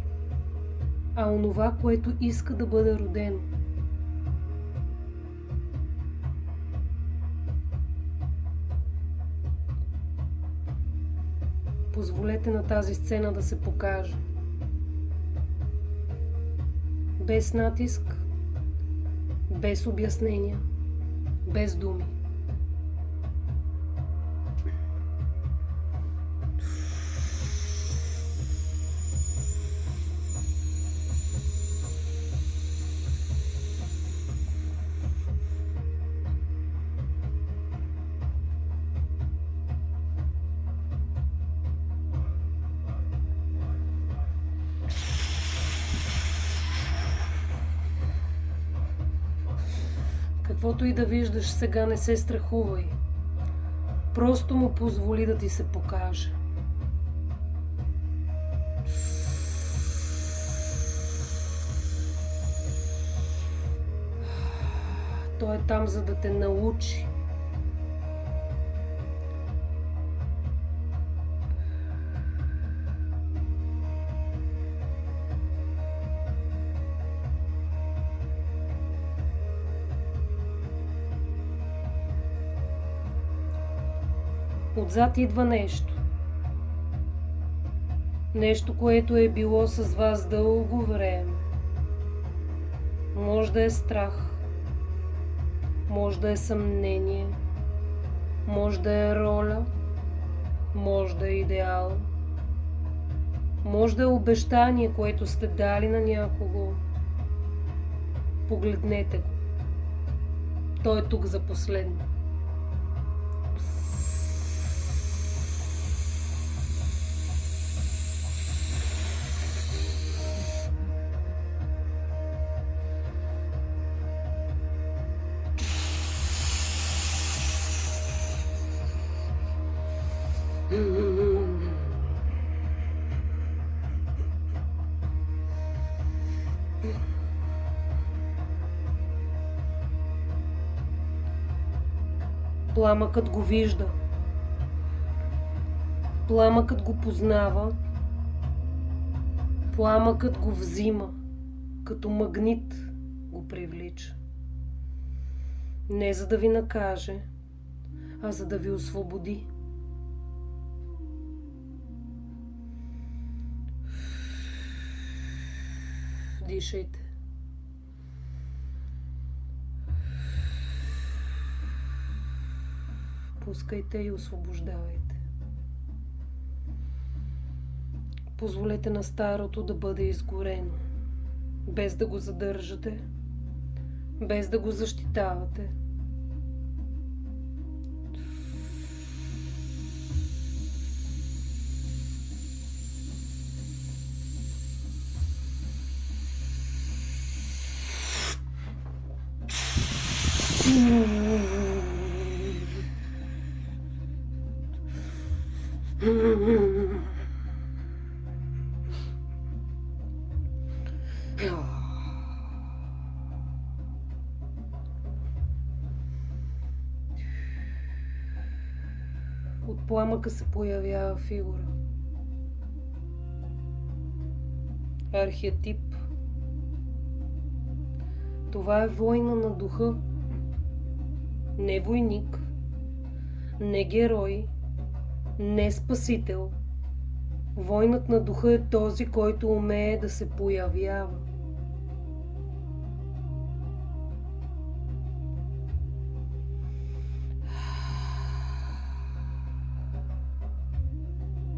а онова, което иска да бъде родено. Позволете на тази сцена да се покаже. Без натиск, без обяснения, без думи. Каквото и да виждаш сега, не се страхувай. Просто му позволи да ти се покаже. Той е там, за да те научи. Отзад идва нещо. Нещо, което е било с вас дълго време. Може да е страх, може да е съмнение, Може да е роля, може да е идеал, може да е обещание, което сте дали на някого. Погледнете го. Той е тук за последно. Пламъкът го вижда. Пламъкът го познава. Пламъкът го взима. Като магнит го привлича. Не за да ви накаже, а за да ви освободи. Дишайте. Пускайте и освобождавайте. Позволете на старото да бъде изгорено, без да го задържате, без да го защитавате. От пламъка се появява фигура. Архетип. Това е война на духа. Не войник, не герой, не спасител. Войнат на духа е този, който умее да се появява.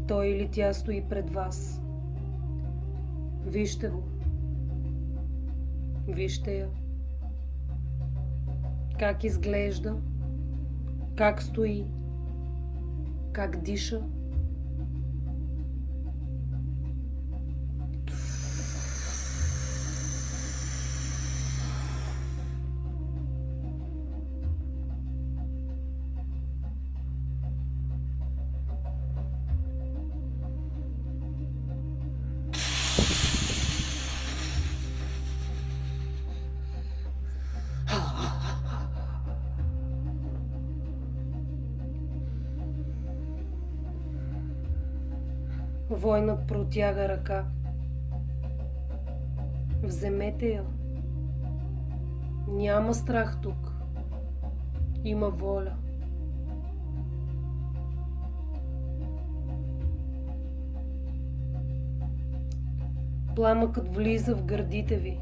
Той или тя стои пред вас. Вижте го. Вижте я. Как изглежда, как стои, как диша. Войнат протяга ръка. Вземете я. Няма страх тук. Има воля. Пламъкът влиза в гърдите ви.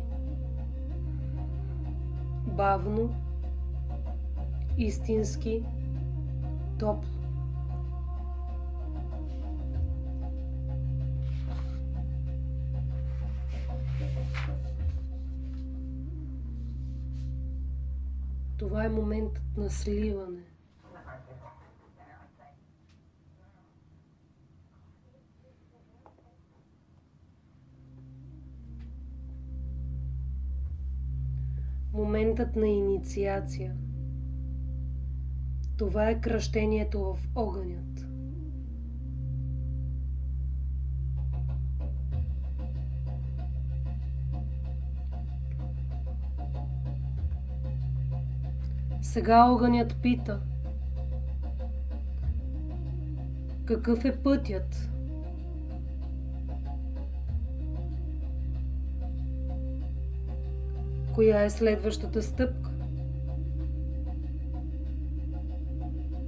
Бавно, истински, топло. Това е моментът на сливане. Моментът на инициация. Това е кръщението в огънят. Сега огънят пита: какъв е пътят? Коя е следващата стъпка?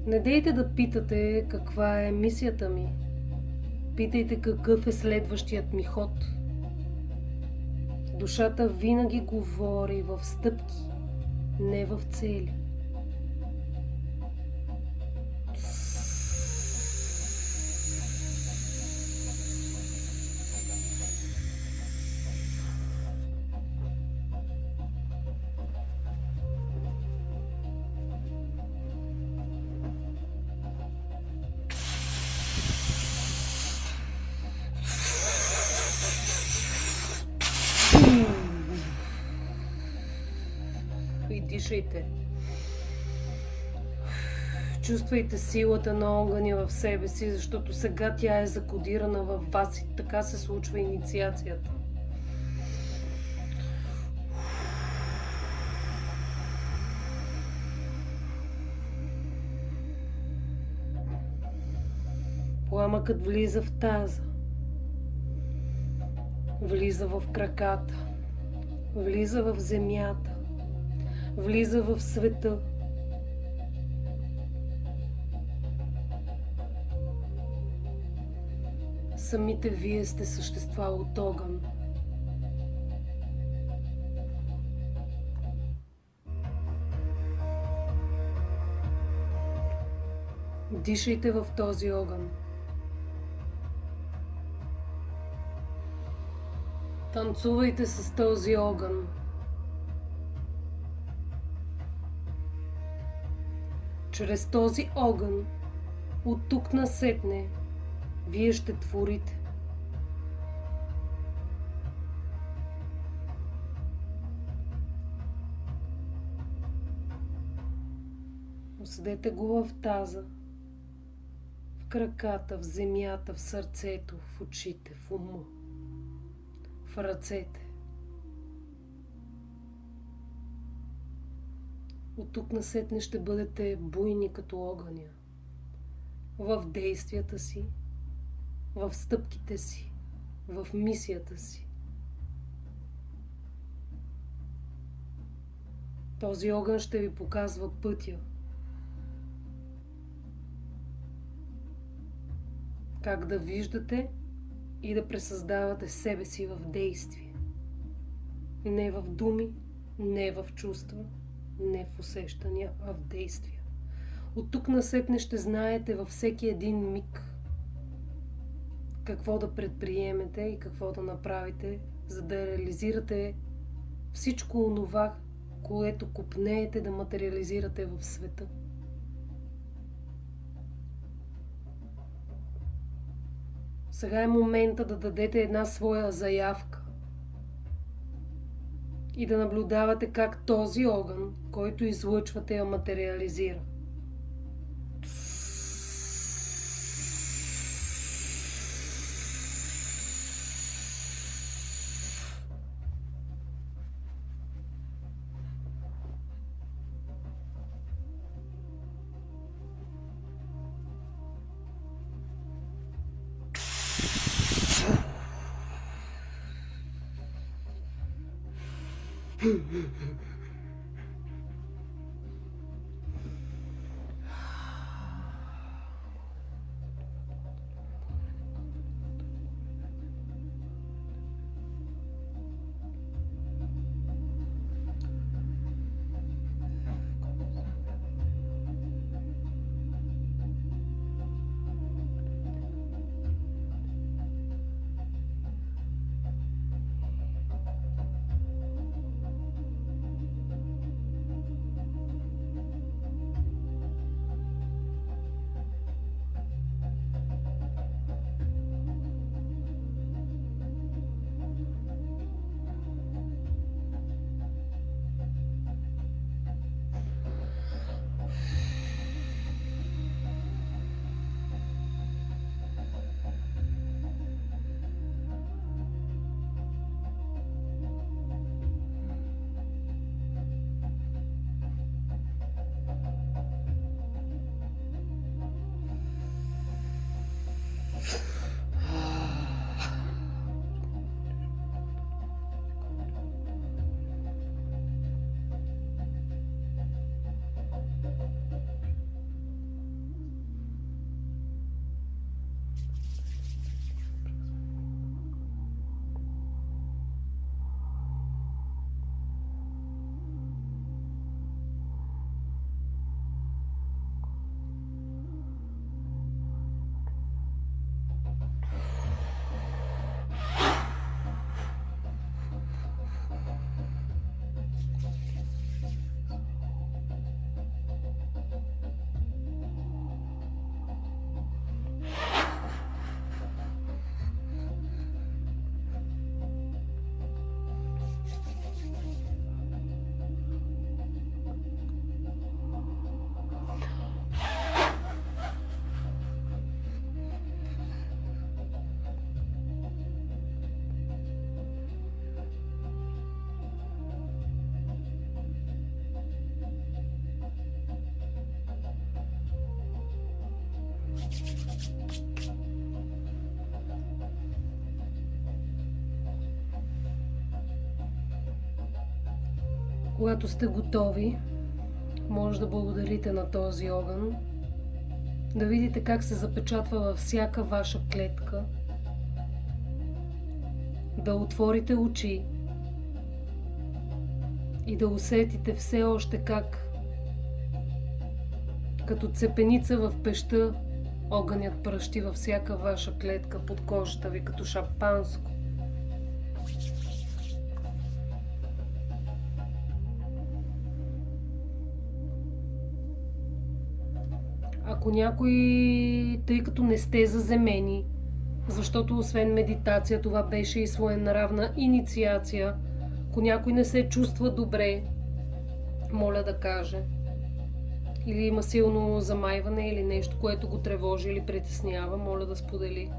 Не дейте да питате каква е мисията ми. Питайте какъв е следващият ми ход. Душата винаги говори в стъпки, не в цели. и дишайте. Чувствайте силата на огъня в себе си, защото сега тя е закодирана във вас и така се случва инициацията. Пламъкът влиза в таза, влиза в краката, влиза в земята, влиза в света. Самите вие сте същества от огън. Дишайте в този огън. Танцувайте с този огън. Чрез този огън, от тук насетне, вие ще творите. Усетете го в таза, в краката, в земята, в сърцето, в очите, в ума, в ръцете. От тук насетне ще бъдете буйни като огъня. В действията си, в стъпките си, в мисията си. Този огън ще ви показва пътя. Как да виждате и да пресъздавате себе си в действие. Не в думи, не в чувства, не в усещания, а в действия. От тук насетне ще знаете във всеки един миг какво да предприемете и какво да направите, за да реализирате всичко онова, което копнеете да материализирате в света. Сега е момента да дадете една своя заявка и да наблюдавате как този огън, който излъчвате, я материализира. Когато сте готови, може да благодарите на този огън, да видите как се запечатва във всяка ваша клетка, да отворите очи и да усетите все още как като цепеница в пещта огънят пръщи във всяка ваша клетка под кожата ви като шампанско. Ако някой, тъй като не сте заземени, защото освен медитация това беше и своенравна инициация, ако някой не се чувства добре, моля да каже. Или има силно замайване или нещо, което го тревожи или притеснява, моля да сподели.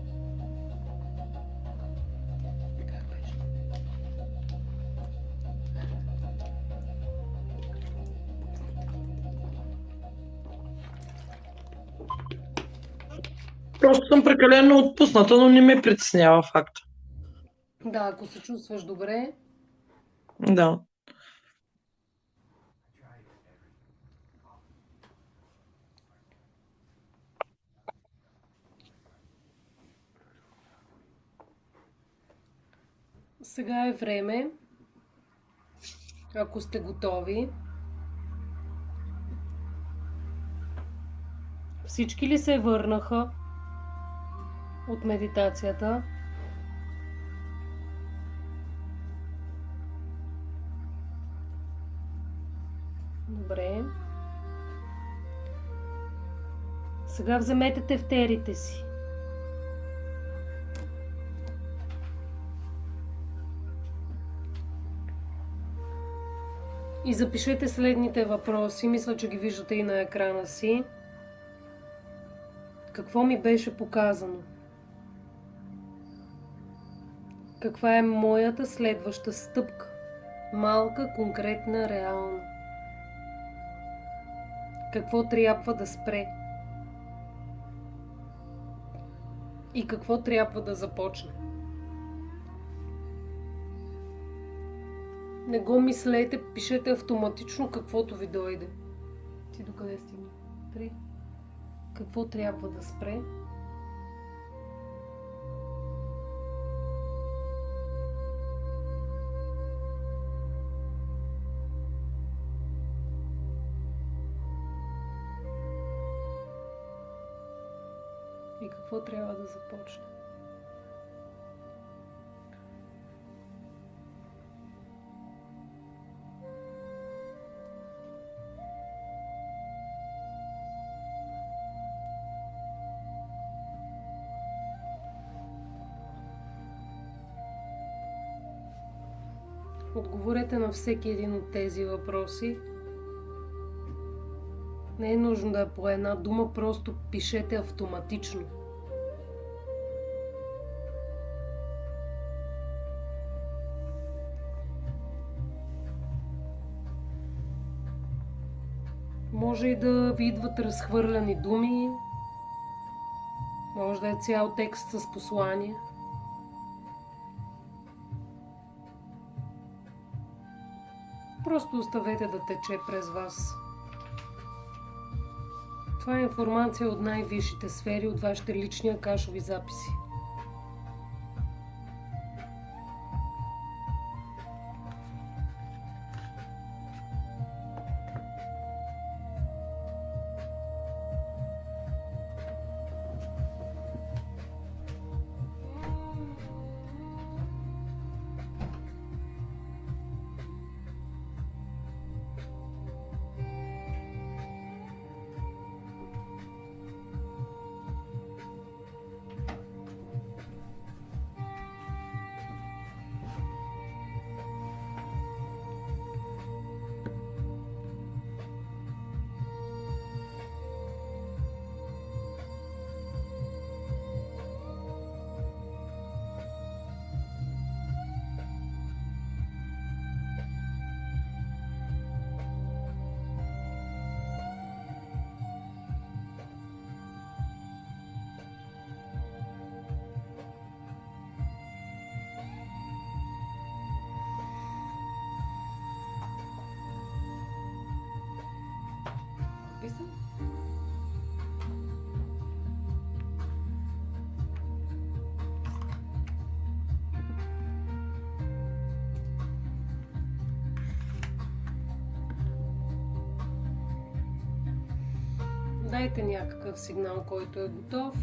Просто съм прекалено отпусната, но не ме притеснява факта. Да, ако се чувстваш добре, Да. сега е време, ако сте готови. Всички ли се върнаха от медитацията? Добре. Сега вземете тефтерите си. И запишете следните въпроси. Мисля, че ги виждате и на екрана си. Какво ми беше показано? Каква е моята следваща стъпка? Малка, конкретна, реална. Какво трябва да спре? И какво трябва да започне? Не го мислете, пишете автоматично каквото ви дойде. Ти докъде стигна? 3. Какво трябва да спре? И какво трябва да започне? Отговорете на всеки един от тези въпроси. Не е нужно да е по една дума, просто пишете автоматично. Може и да ви идват разхвърляни думи, може да е цял текст с послание. Просто оставете да тече през вас. Това е информация от най-висшите сфери, от вашите лични акашови записи. са? Дайте някакъв сигнал, който е готов.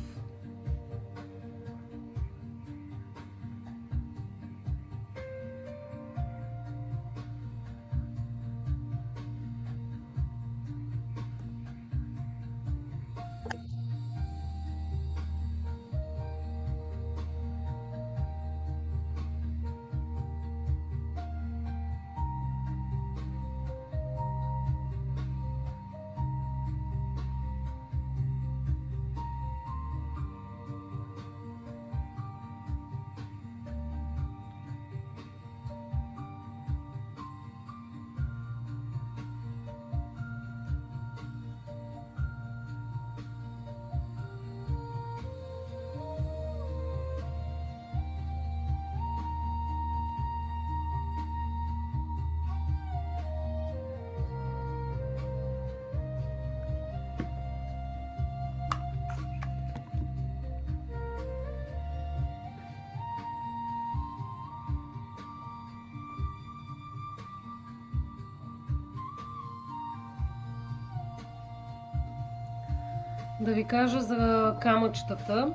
Да ви кажа за камъчетата.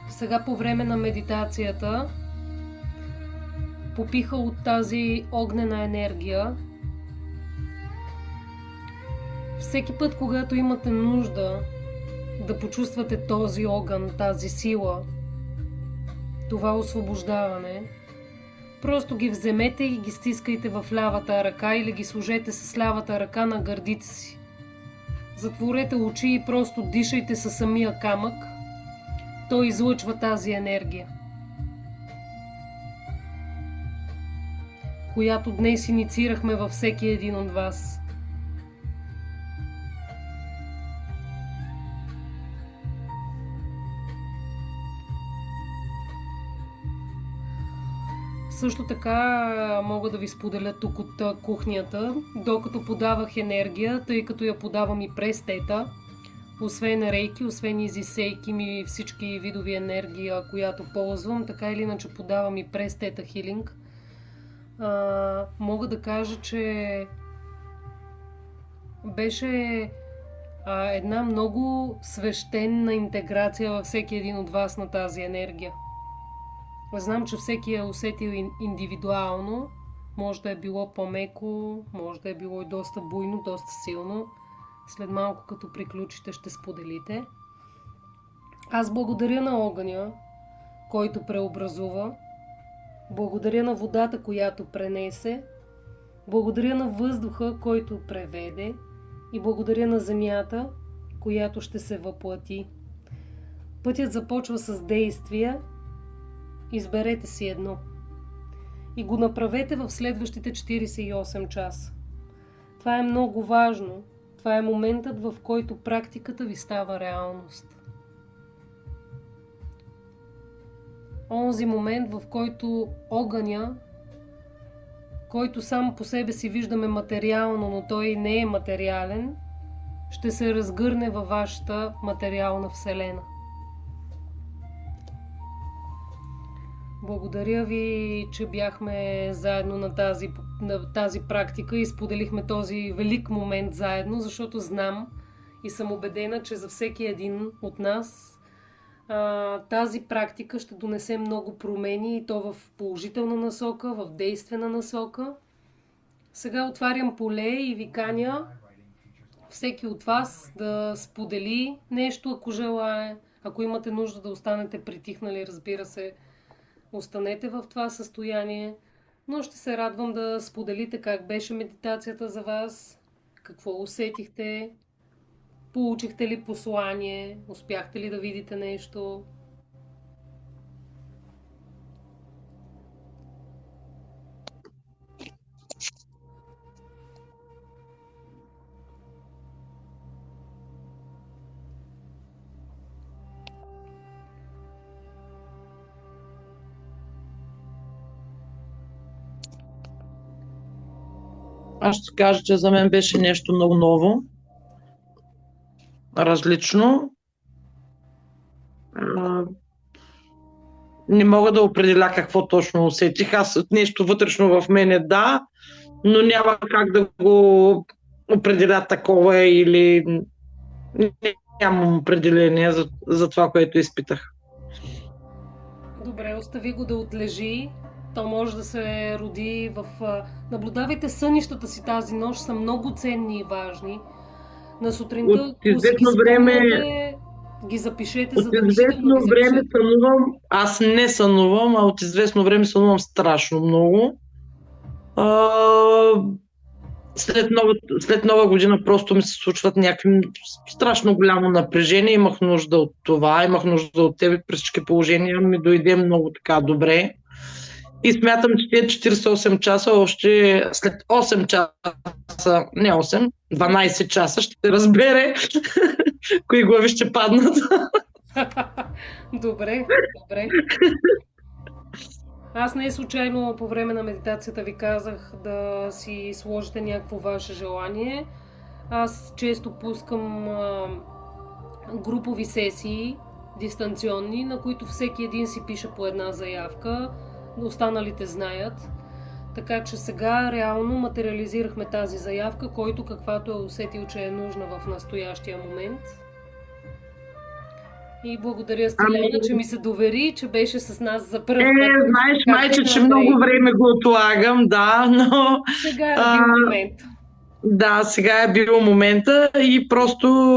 Сега по време на медитацията попиха от тази огнена енергия. Всеки път, когато имате нужда да почувствате този огън, тази сила, това освобождаване, просто ги вземете и ги стискайте в лявата ръка или ги сложете с лявата ръка на гърдите си. Затворете очи и просто дишайте със самия камък. Той излъчва тази енергия, която днес инициирахме във всеки един от вас. Също така мога да ви споделя тук от кухнята, докато подавах енергия, тъй като я подавам и през тета, освен рейки, освен изисейки ми всички видови енергия, която ползвам, така или иначе подавам и през тета хилинг. Мога да кажа, че беше една много свещена интеграция във всеки един от вас на тази енергия. Знам, че всеки е усетил индивидуално. Може да е било по-меко, може да е било и доста буйно, доста силно. След малко, като приключите, ще споделите. Аз благодаря на огъня, който преобразува. Благодаря на водата, която пренесе. Благодаря на въздуха, който преведе. И благодаря на земята, която ще се въплати. Пътят започва с действия. Изберете си едно и го направете в следващите 48 часа. Това е много важно. Това е моментът, в който практиката ви става реалност. Онзи момент, в който огъня, който сам по себе си виждаме материално, но той не е материален, ще се разгърне във вашата материална вселена. Благодаря ви, че бяхме заедно на тази практика и споделихме този велик момент заедно, защото знам и съм убедена, че за всеки един от нас тази практика ще донесе много промени и то в положителна насока, в действена насока. Сега отварям поле и ви каня всеки от вас да сподели нещо, ако желае. Ако имате нужда да останете притихнали, разбира се, останете в това състояние, но ще се радвам да споделите как беше медитацията за вас, какво усетихте, получихте ли послание, успяхте ли да видите нещо. Аз ще кажа, че за мен беше нещо много ново. различно. А, Не мога да определя какво точно усетих. Аз нещо вътрешно в мене да, но няма как да го определя такова или нямам определение за това, което изпитах. Добре, остави го да отлежи. То може да се роди в... Наблюдавайте сънищата си тази нощ, са много ценни и важни. На сутринта, От ако си ги известно време... спомняте, ги запишете, От задължително известно ги време запишете. сънувам, аз не сънувам, а от известно време сънувам страшно много. След нова година просто ми се случват някакви страшно голямо напрежение. Имах нужда от това, имах нужда от тебе при всички положения. Ми дойде много така добре. И смятам, че тези 48 часа, още след 8 часа, не 8, 12 часа ще разбере кои глави ще паднат. Добре. Аз не случайно по време на медитацията ви казах да си сложите някакво ваше желание. Аз често пускам групови сесии, дистанционни, на които всеки един си пише по една заявка, останалите знаят. Така че сега реално материализирахме тази заявка, който каквато е усетил, че е нужна в настоящия момент. И благодаря, Стиляна, че ми се довери, че беше с нас за първ път. Знаеш, майче, че много време го отлагам, да, но... Сега е бил момент. Да, сега е бил момента и просто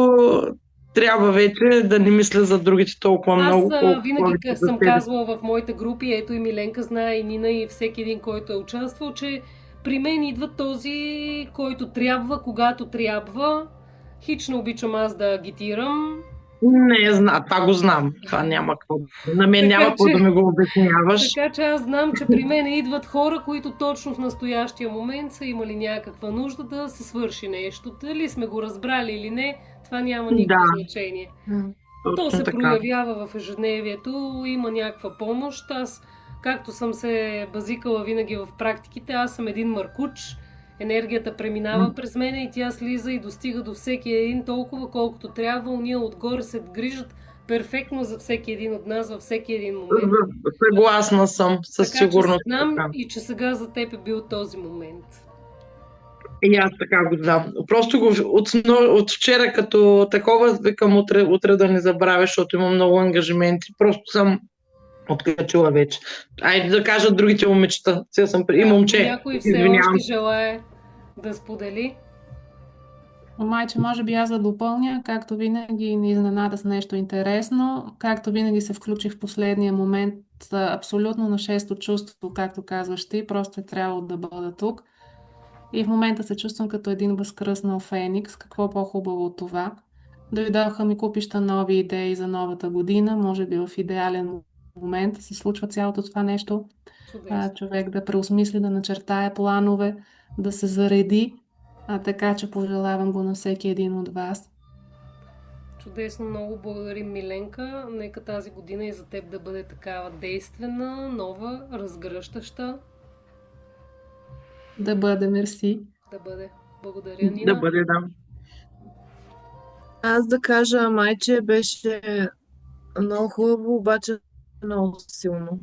трябва вече да не мисля за другите толкова много. Аз винаги съм казвала в моите групи, ето и Миленка знае, и Нина, и всеки един, който е участвал, че при мен идва този, който трябва, когато трябва. Хич не обичам аз да агитирам. Не, това го знам. Това няма какво. На мен няма какво да ми го обясняваш. Така че аз знам, че при мен идват хора, които точно в настоящия момент са имали някаква нужда да се свърши нещо. Дали сме го разбрали или не, това няма никакво значение. То се проявява в ежедневието, има някаква помощ. Аз, както съм се базикала винаги в практиките, аз съм един маркуч. Енергията преминава през мене и тя слиза и достига до всеки един толкова, колкото трябва. Уния отгоре се грижат перфектно за всеки един от нас във всеки един момент. Съгласна съм, със сигурност. Така че знам и че сега за теб е бил този момент. И аз така го знам. Просто от вчера като такова викам утре да не забравя, защото имам много ангажименти. Просто съм откачила вече. Айде да кажат другите момичета. Сега съм и момче. Някой все още желае да сподели. Майче, може би аз да допълня, както винаги ни изненада с нещо интересно, както винаги се включих в последния момент абсолютно на шесто чувство, както казваш ти, просто е трябвало да бъда тук. И в момента се чувствам като един възкръснал феникс. Какво по-хубаво от това? Дойдоха ми купища нови идеи за новата година, може би в идеален момент се случва цялото това нещо. Човек да преосмисли, да начертае планове, да се зареди. Така че пожелавам го на всеки един от вас. Чудесно, много благодарим, Миленка. Нека тази година и за теб да бъде такава действена, нова, разгръщаща. Да бъде, мерси. Да бъде. Благодаря, Нина. Да бъде, да. Аз да кажа, майче, беше много хубаво, обаче много силно.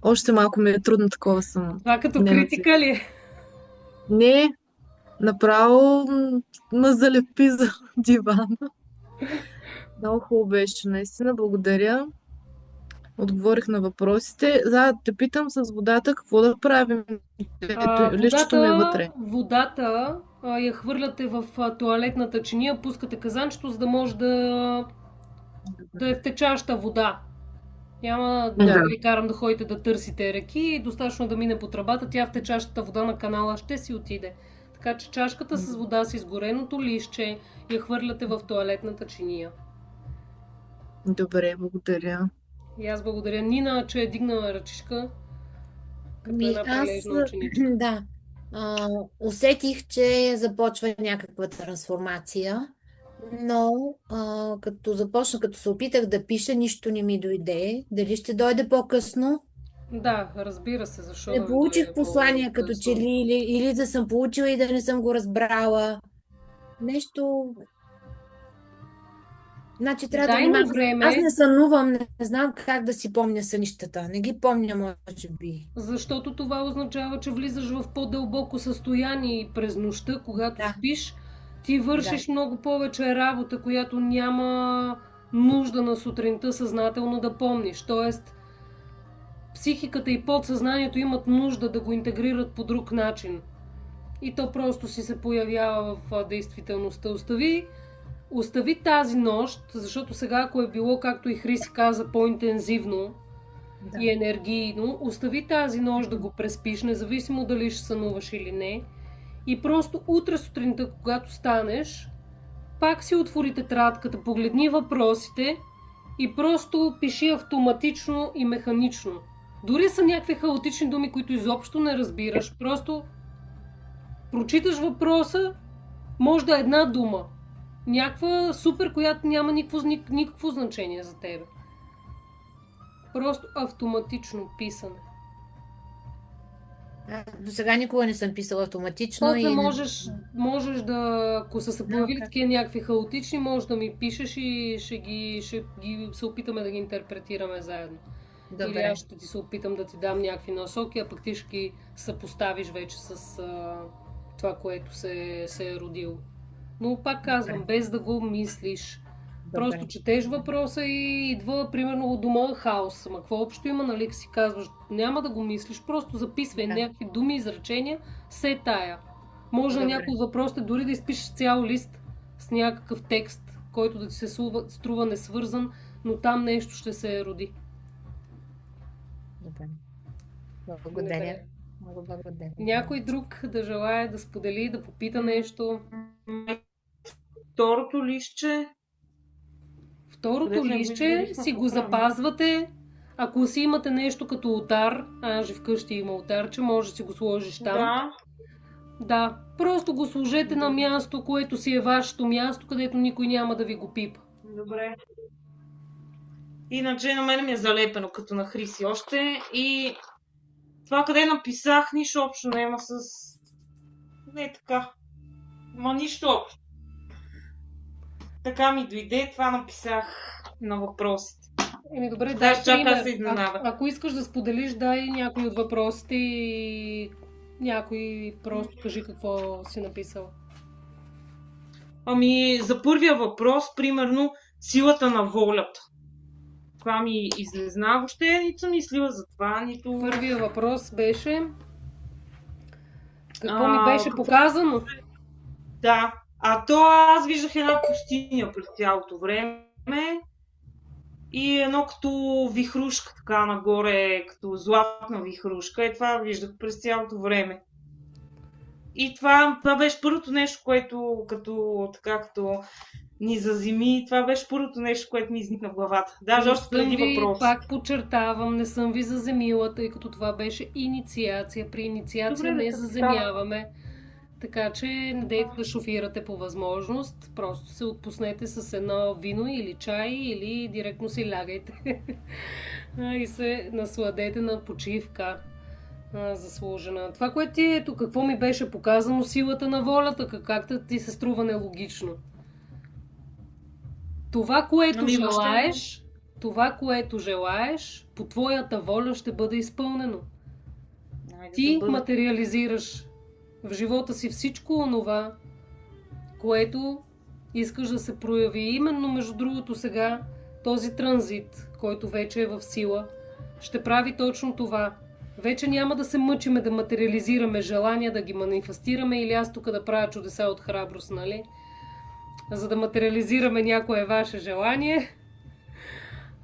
Още малко ми е трудно, такова съм. Това като критика ли е? Не, направо ме залепи за дивана. Много хубаво беше, наистина. Благодаря. Отговорих на въпросите. Да те питам с водата, какво да правим? Лището ми е вътре. Водата я хвърляте в тоалетната чиния, пускате казанчето, за да може да е в течаща вода. Няма да ви карам да ходите да търсите реки, достатъчно да мине по тръбата, тя в течащата вода на канала ще си отиде. Така че чашката с вода с изгореното листче я хвърляте в тоалетната чиния. Добре, благодаря. И аз благодаря Нина, че е дигнала ръчишка. Като една прилежна ученица. Да. Усетих, че започва някаква трансформация, но като се опитах да пиша, нищо не ми дойде. Дали ще дойде по-късно? Да, разбира се, защото не получих послания като че ли, или да съм получила и да не съм го разбрала. Нещо... Значи трябва да Дай му внимавам. време, Аз не сънувам, не знам как да си помня сънищата. Не ги помня, може би. защото това означава, че влизаш в по-дълбоко състояние и през нощта, когато Да. спиш, ти вършиш много повече работа, която няма нужда на сутринта съзнателно да помниш. Тоест, психиката и подсъзнанието имат нужда да го интегрират по друг начин. И то просто си се появява в действителността. Остави тази нощ, защото сега, ако е било, както и Хриси каза, по-интензивно Да. и енергийно, остави тази нощ да го преспиш, независимо дали ще сънуваш или не. И просто утре сутринта, когато станеш, пак си отвори тетрадката, погледни въпросите и просто пиши автоматично и механично. Дори са някакви хаотични думи, които изобщо не разбираш. Просто прочиташ въпроса, може да е една дума. Някаква супер, която няма никакво значение за тебе. Просто автоматично писане. До сега никога не съм писала автоматично После и можеш да, ако са се появили Да, такива някакви хаотични, можеш да ми пишеш и ще ги се опитаме да ги интерпретираме заедно. Или добре. аз ще ти се опитам да ти дам някакви насоки, а пък ти ще ги съпоставиш вече с това, което се е родило. Но пак казвам, без да го мислиш. Просто Добре. четеш въпроса и идва, примерно, от дома хаос. Ама какво общо има, нали, си казваш, няма да го мислиш, просто записвай Да. някакви думи, изречения, се тая. Може на Добре. някои от въпросите дори да изпишеш цял лист с някакъв текст, който да ти се струва несвързан, но там нещо ще се роди. Добре. Благодаря. Добре. Много благодаря. Някой друг да желая да сподели, да попита нещо? Второто листче. Второто Където не го листче изградихме си го по-правилно. запазвате. Ако си имате нещо като ултар, же вкъщи има ултарче, може да си го сложиш там. Да. Да, просто го сложете на място, което си е вашето място, където никой няма да ви го пипа. Добре. Иначе на мен ми е залепено, като на Хриси още. И това, къде написах, нищо общо няма с... Не така. Ма нищо общо. Така ми дойде, това написах на въпросите. Еми добре, дай Даже чак аз пример. се изненадах. Ако искаш да споделиш, дай някой от въпросите и някой просто кажи какво си написал. Ами, за първия въпрос, примерно, силата на волята. Това ми излезна. Въобще нито съм мислила за това, нито... Първия въпрос беше... Какво ми А, беше какво- показано? Да. Аз виждах една пустиня през цялото време и едно като вихрушка така нагоре, като златна вихрушка. И това виждах през цялото време. И това беше първото нещо, което като ни заземи, това беше първото нещо, което ми изникна в главата. Даже още преди въпрос. Пак подчертавам, не съм ви заземила, тъй като това беше инициация. При инициация Добре, не така заземяваме. Така че не дейте да шофирате по възможност. Просто се отпуснете с едно вино или чай, или директно си лягайте. И се насладете на почивка заслужена. Това, което ти ето, какво ми беше показано, силата на волята, как ти се струва нелогично. Това, което желаеш, по твоята воля ще бъде изпълнено. Ти материализираш в живота си всичко онова, което искаш да се прояви. Именно, между другото, сега този транзит, който вече е в сила, ще прави точно това. Вече няма да се мъчиме да материализираме желания, да ги манифестираме или аз тук да правя чудеса от храброст, нали? За да материализираме някое ваше желание,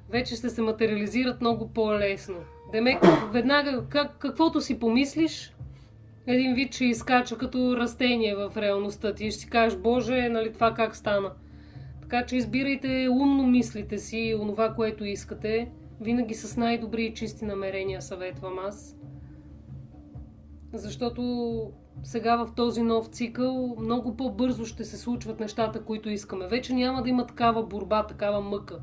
вече ще се материализират много по-лесно. Демек, веднага, каквото си помислиш, един вид ще изкача като растение в реалността ти и ще си кажеш, Боже, нали това как стана? Така че избирайте умно мислите си, онова, което искате, винаги с най-добри и чисти намерения, съветвам аз. Защото сега в този нов цикъл много по-бързо ще се случват нещата, които искаме. Вече няма да има такава борба, такава мъка.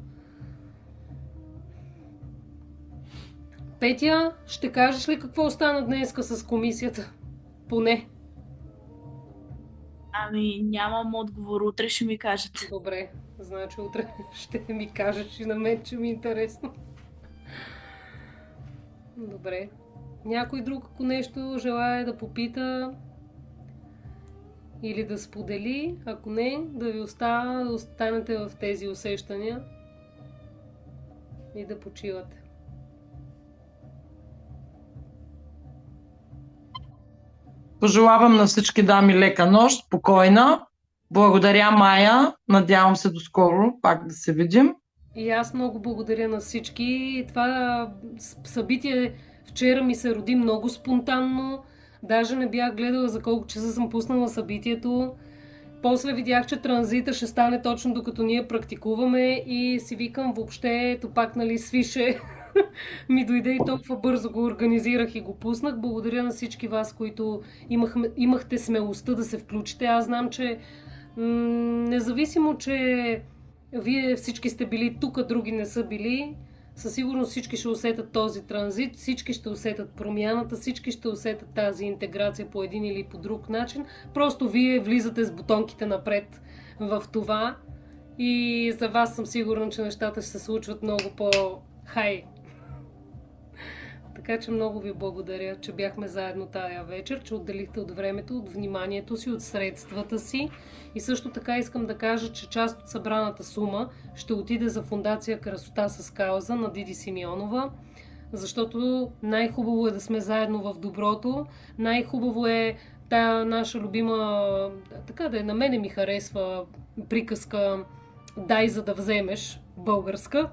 Петя, ще кажеш ли какво стана днеска с комисията? Поне. Ами, нямам отговор. Утре ще ми кажат. Добре, значи утре ще ми кажеш и на мен, че ми е интересно. Добре. Някой друг, ако нещо желая да попита или да сподели, ако не, да ви остава да останете в тези усещания и да почивате. Пожелавам на всички дами лека нощ, спокойна. Благодаря, Майя. Надявам се до скоро пак да се видим. И аз много благодаря на всички. Това събитие вчера ми се роди много спонтанно. Даже не бях гледала за колко часа съм пуснала събитието. После видях, че транзита ще стане точно докато ние практикуваме и си викам въобще, ето пак нали свише. Ми дойде и толкова бързо го организирах и го пуснах. Благодаря на всички вас, които имахте смелостта да се включите. Аз знам, че независимо, че вие всички сте били тук, а други не са били, със сигурност всички ще усетят този транзит, всички ще усетят промяната, всички ще усетят тази интеграция по един или по друг начин. Просто вие влизате с бутонките напред в това и за вас съм сигурна, че нещата ще се случват много по-хай. Така че много ви благодаря, че бяхме заедно тая вечер, че отделихте от времето, от вниманието си, от средствата си. И също така искам да кажа, че част от събраната сума ще отиде за фондация Красота с кауза на Диди Симеонова, защото най-хубаво е да сме заедно в доброто, най-хубаво е тая наша любима, така да е, на мене ми харесва приказка "Дай за да вземеш", българска,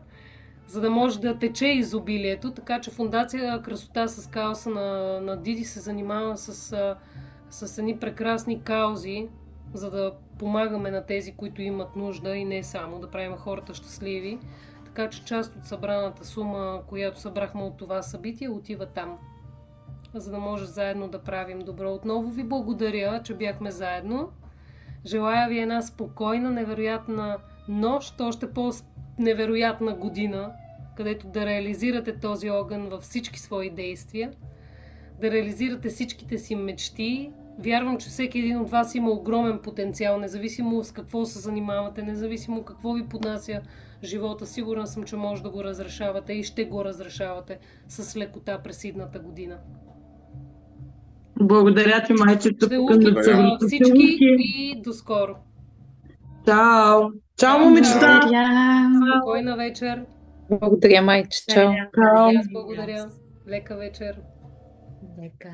за да може да тече изобилието, така че фондация Красота с кауза на Диди се занимава с едни прекрасни каузи, за да помагаме на тези, които имат нужда и не само, да правим хората щастливи. Така че част от събраната сума, която събрахме от това събитие, отива там, за да може заедно да правим добро. Отново ви благодаря, че бяхме заедно. Желая ви една спокойна, невероятна нощ, още по-невероятна година, където да реализирате този огън във всички свои действия, да реализирате всичките си мечти. Вярвам, че всеки един от вас има огромен потенциал, независимо с какво се занимавате, независимо какво ви поднася живота. Сигурна съм, че може да го разрешавате и ще го разрешавате с лекота през идната година. Благодаря ти, майчето. Целувки на всички и до скоро. Чао! Чао, момичета! Спокойна вечер. Благодаря, майче. Чао. Чао! И аз благодаря. Лека вечер. Нека.